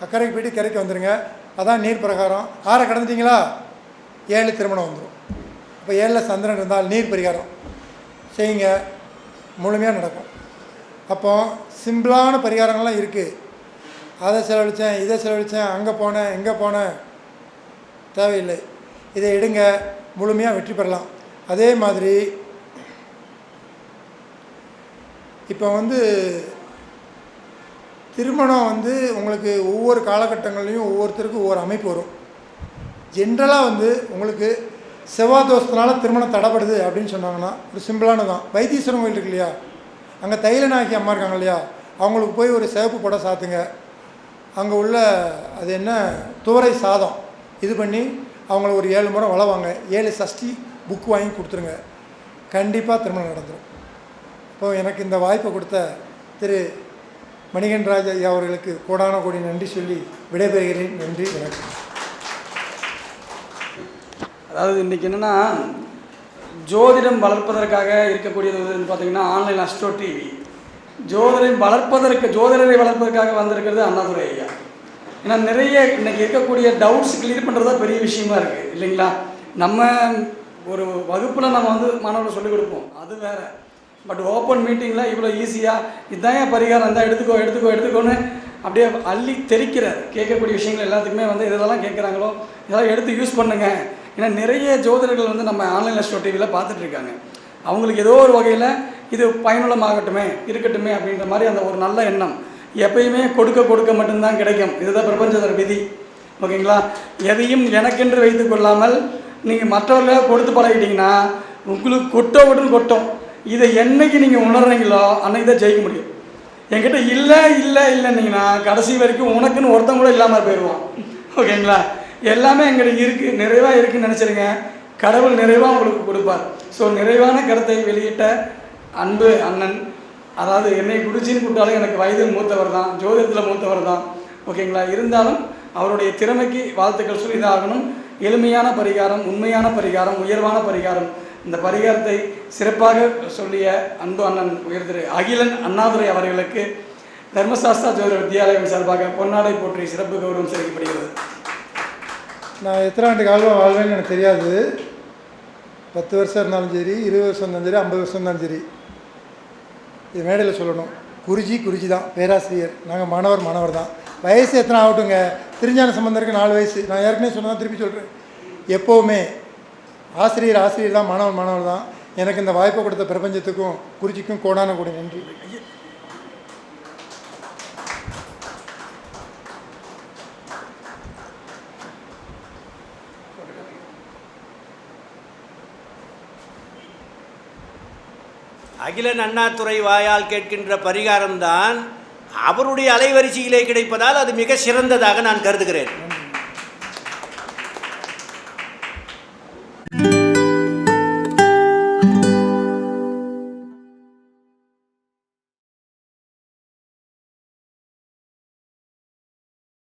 அக்கறைக்கு போய்ட்டு கரைக்கு வந்துடுங்க. அதான் நீர் பிரகாரம். 6 கடந்துட்டிங்களா 7 திருமணம் வந்துடும். இப்போ 7ல் சந்திரன் இருந்தால் நீர் பரிகாரம் செய்யுங்க, முழுமையாக நடக்கும். அப்போ சிம்பிளான பரிகாரங்கள்லாம் இருக்குது. அதை செலவழித்தேன், இதை செலவழித்தேன், அங்கே போனேன், எங்கே போனேன், தேவையில்லை. இதை எடுங்க, முழுமையாக வெற்றி பெறலாம். அதே மாதிரி இப்போ வந்து திருமணம் வந்து உங்களுக்கு ஒவ்வொரு காலகட்டங்கள்லேயும் ஒவ்வொருத்தருக்கும் ஒவ்வொரு அமைப்பு வரும். ஜென்ரலாக வந்து உங்களுக்கு செவ்வாய் தோஷத்தினால திருமணம் தடைப்படுது அப்படின்னு சொன்னாங்கன்னா ஒரு சிம்பிளானதான். வைத்தீஸ்வரன் கோயில் இருக்கு இல்லையா, அங்கே தைலநாயகி அம்மா இருக்காங்க இல்லையா, அவங்களுக்கு போய் ஒரு சிவப்பு புடவை சாத்துங்க. அங்கே உள்ள அது என்ன துவரை சாதம் இது பண்ணி அவங்கள ஒரு 7 முறை வளவாங்க, 7 சஷ்டி புக்கு வாங்கி கொடுத்துருங்க, கண்டிப்பாக திருமணம் நடந்துடும். இப்போ எனக்கு இந்த வாய்ப்பை கொடுத்த திரு மணிகண்டராஜ் ஐயா அவர்களுக்கு கோடான கோடி நன்றி சொல்லி விடைபெறுகிறேன். நன்றி, வணக்கம். அதாவது இன்றைக்கி என்னென்னா, ஜோதிடம் வளர்ப்பதற்காக இருக்கக்கூடியது வந்து பார்த்திங்கன்னா ஆன்லைன் அஸ்ட்ரோ டிவி. ஜோதிடரை வளர்ப்பதற்காக வந்திருக்கிறது அண்ணாதுரை ஐயா. ஏன்னா நிறைய இன்றைக்கி இருக்கக்கூடிய டவுட்ஸ் கிளியர் பண்ணுறதா பெரிய விஷயமா இருக்குது இல்லைங்களா? நம்ம ஒரு வகுப்பில் நம்ம வந்து மாணவர்கள் சொல்லிக் கொடுப்போம், அது வேறு. பட் ஓப்பன் மீட்டிங்கில் இவ்வளோ ஈஸியாக இதுதான் என் பரிகாரம், இருந்தால் எடுத்துக்கோன்னு அப்படியே அள்ளி தெரிக்கிறார். கேட்கக்கூடிய விஷயங்கள் எல்லாத்துக்குமே வந்து இதெல்லாம் கேட்குறாங்களோ இதெல்லாம் எடுத்து யூஸ் பண்ணுங்கள். ஏன்னா நிறைய ஜோதிடர்கள் வந்து நம்ம ஆன்லைன் அஸ்ட்ரோ டிவியில் பார்த்துட்ருக்காங்க. அவங்களுக்கு ஏதோ ஒரு வகையில் இது பயனுள்ளமாகட்டுமே இருக்கட்டுமே அப்படின்ற மாதிரி அந்த ஒரு நல்ல எண்ணம். எப்பயுமே கொடுக்க மட்டும்தான் கிடைக்கும், இதுதான் பிரபஞ்சத்தோட விதி. ஓகேங்களா? எதையும் எனக்கென்று வைத்து கொள்ளாமல் நீங்கள் மற்றவர்களாக கொடுத்து பழகிட்டிங்கன்னா உங்களுக்கு கொட்டும். இதை என்னைக்கு நீங்கள் உணர்றீங்களோ அன்னைக்கு தான் ஜெயிக்க முடியும். என்கிட்ட இல்லைன்னீங்கன்னா கடைசி வரைக்கும் உனக்குன்னு ஒருத்தன் கூட இல்லாமல் போயிடுவான். ஓகேங்களா? எல்லாமே எங்கிட்ட இருக்குது, நிறைவாக இருக்குதுன்னு நினச்சிருங்க, கடவுள் நிறைவாக உங்களுக்கு கொடுப்பார். ஸோ நிறைவான கருத்தை வெளியிட்ட அன்பு அண்ணன், அதாவது என்னை குருஜின்னு கூப்பிட்டாலும் எனக்கு வயதில் மூத்தவர் தான், ஜோதிடத்தில் மூத்தவர் தான். ஓகேங்களா? இருந்தாலும் அவருடைய திறமைக்கு வாழ்த்துக்கள் சொல்லி ஆகணும். எளிமையான பரிகாரம், உண்மையான பரிகாரம், உயர்வான பரிகாரம். இந்த பரிகாரத்தை சிறப்பாக சொல்லிய அன்பு அண்ணன் உயர் திரு அகிலன் அண்ணாதுரை அவர்களுக்கு தர்மசாஸ்திரா ஜோதிட வித்யாலயம் சார்பாக பொன்னாடை போற்றி சிறப்பு கௌரவம் செலுத்தப்படுகிறது. நான் எத்தனை ஆண்டு காலம் வாழ்வேன்னு எனக்கு தெரியாது. 10 வருஷம் இருந்தாலும் சரி, 20 வருஷம் இருந்தாலும் சரி, 50 வருஷம் இருந்தாலும் சரி, இது மேடையில் சொல்லணும். குருஜி தான், பேராசிரியர். நாங்கள் மாணவர் தான். வயசு எத்தனை ஆகட்டுங்க, திருஞான சம்பந்தருக்கு 4 வயசு. நான் ஏற்கனவே சொன்னதான் திருப்பி சொல்கிறேன். எப்போவுமே ஆசிரியர் தான், மாணவர் தான். எனக்கு இந்த வாய்ப்பை கொடுத்த பிரபஞ்சத்துக்கும் குருஜிக்கும் கோடான கோடி நன்றி. அகிலன் அண்ணாதுரை வாயால் கேட்கின்ற பரிகாரம்தான் அவருடைய அலைவரிசையிலே கிடைப்பதால் அது மிக சிறந்ததாக நான் கருதுகிறேன்.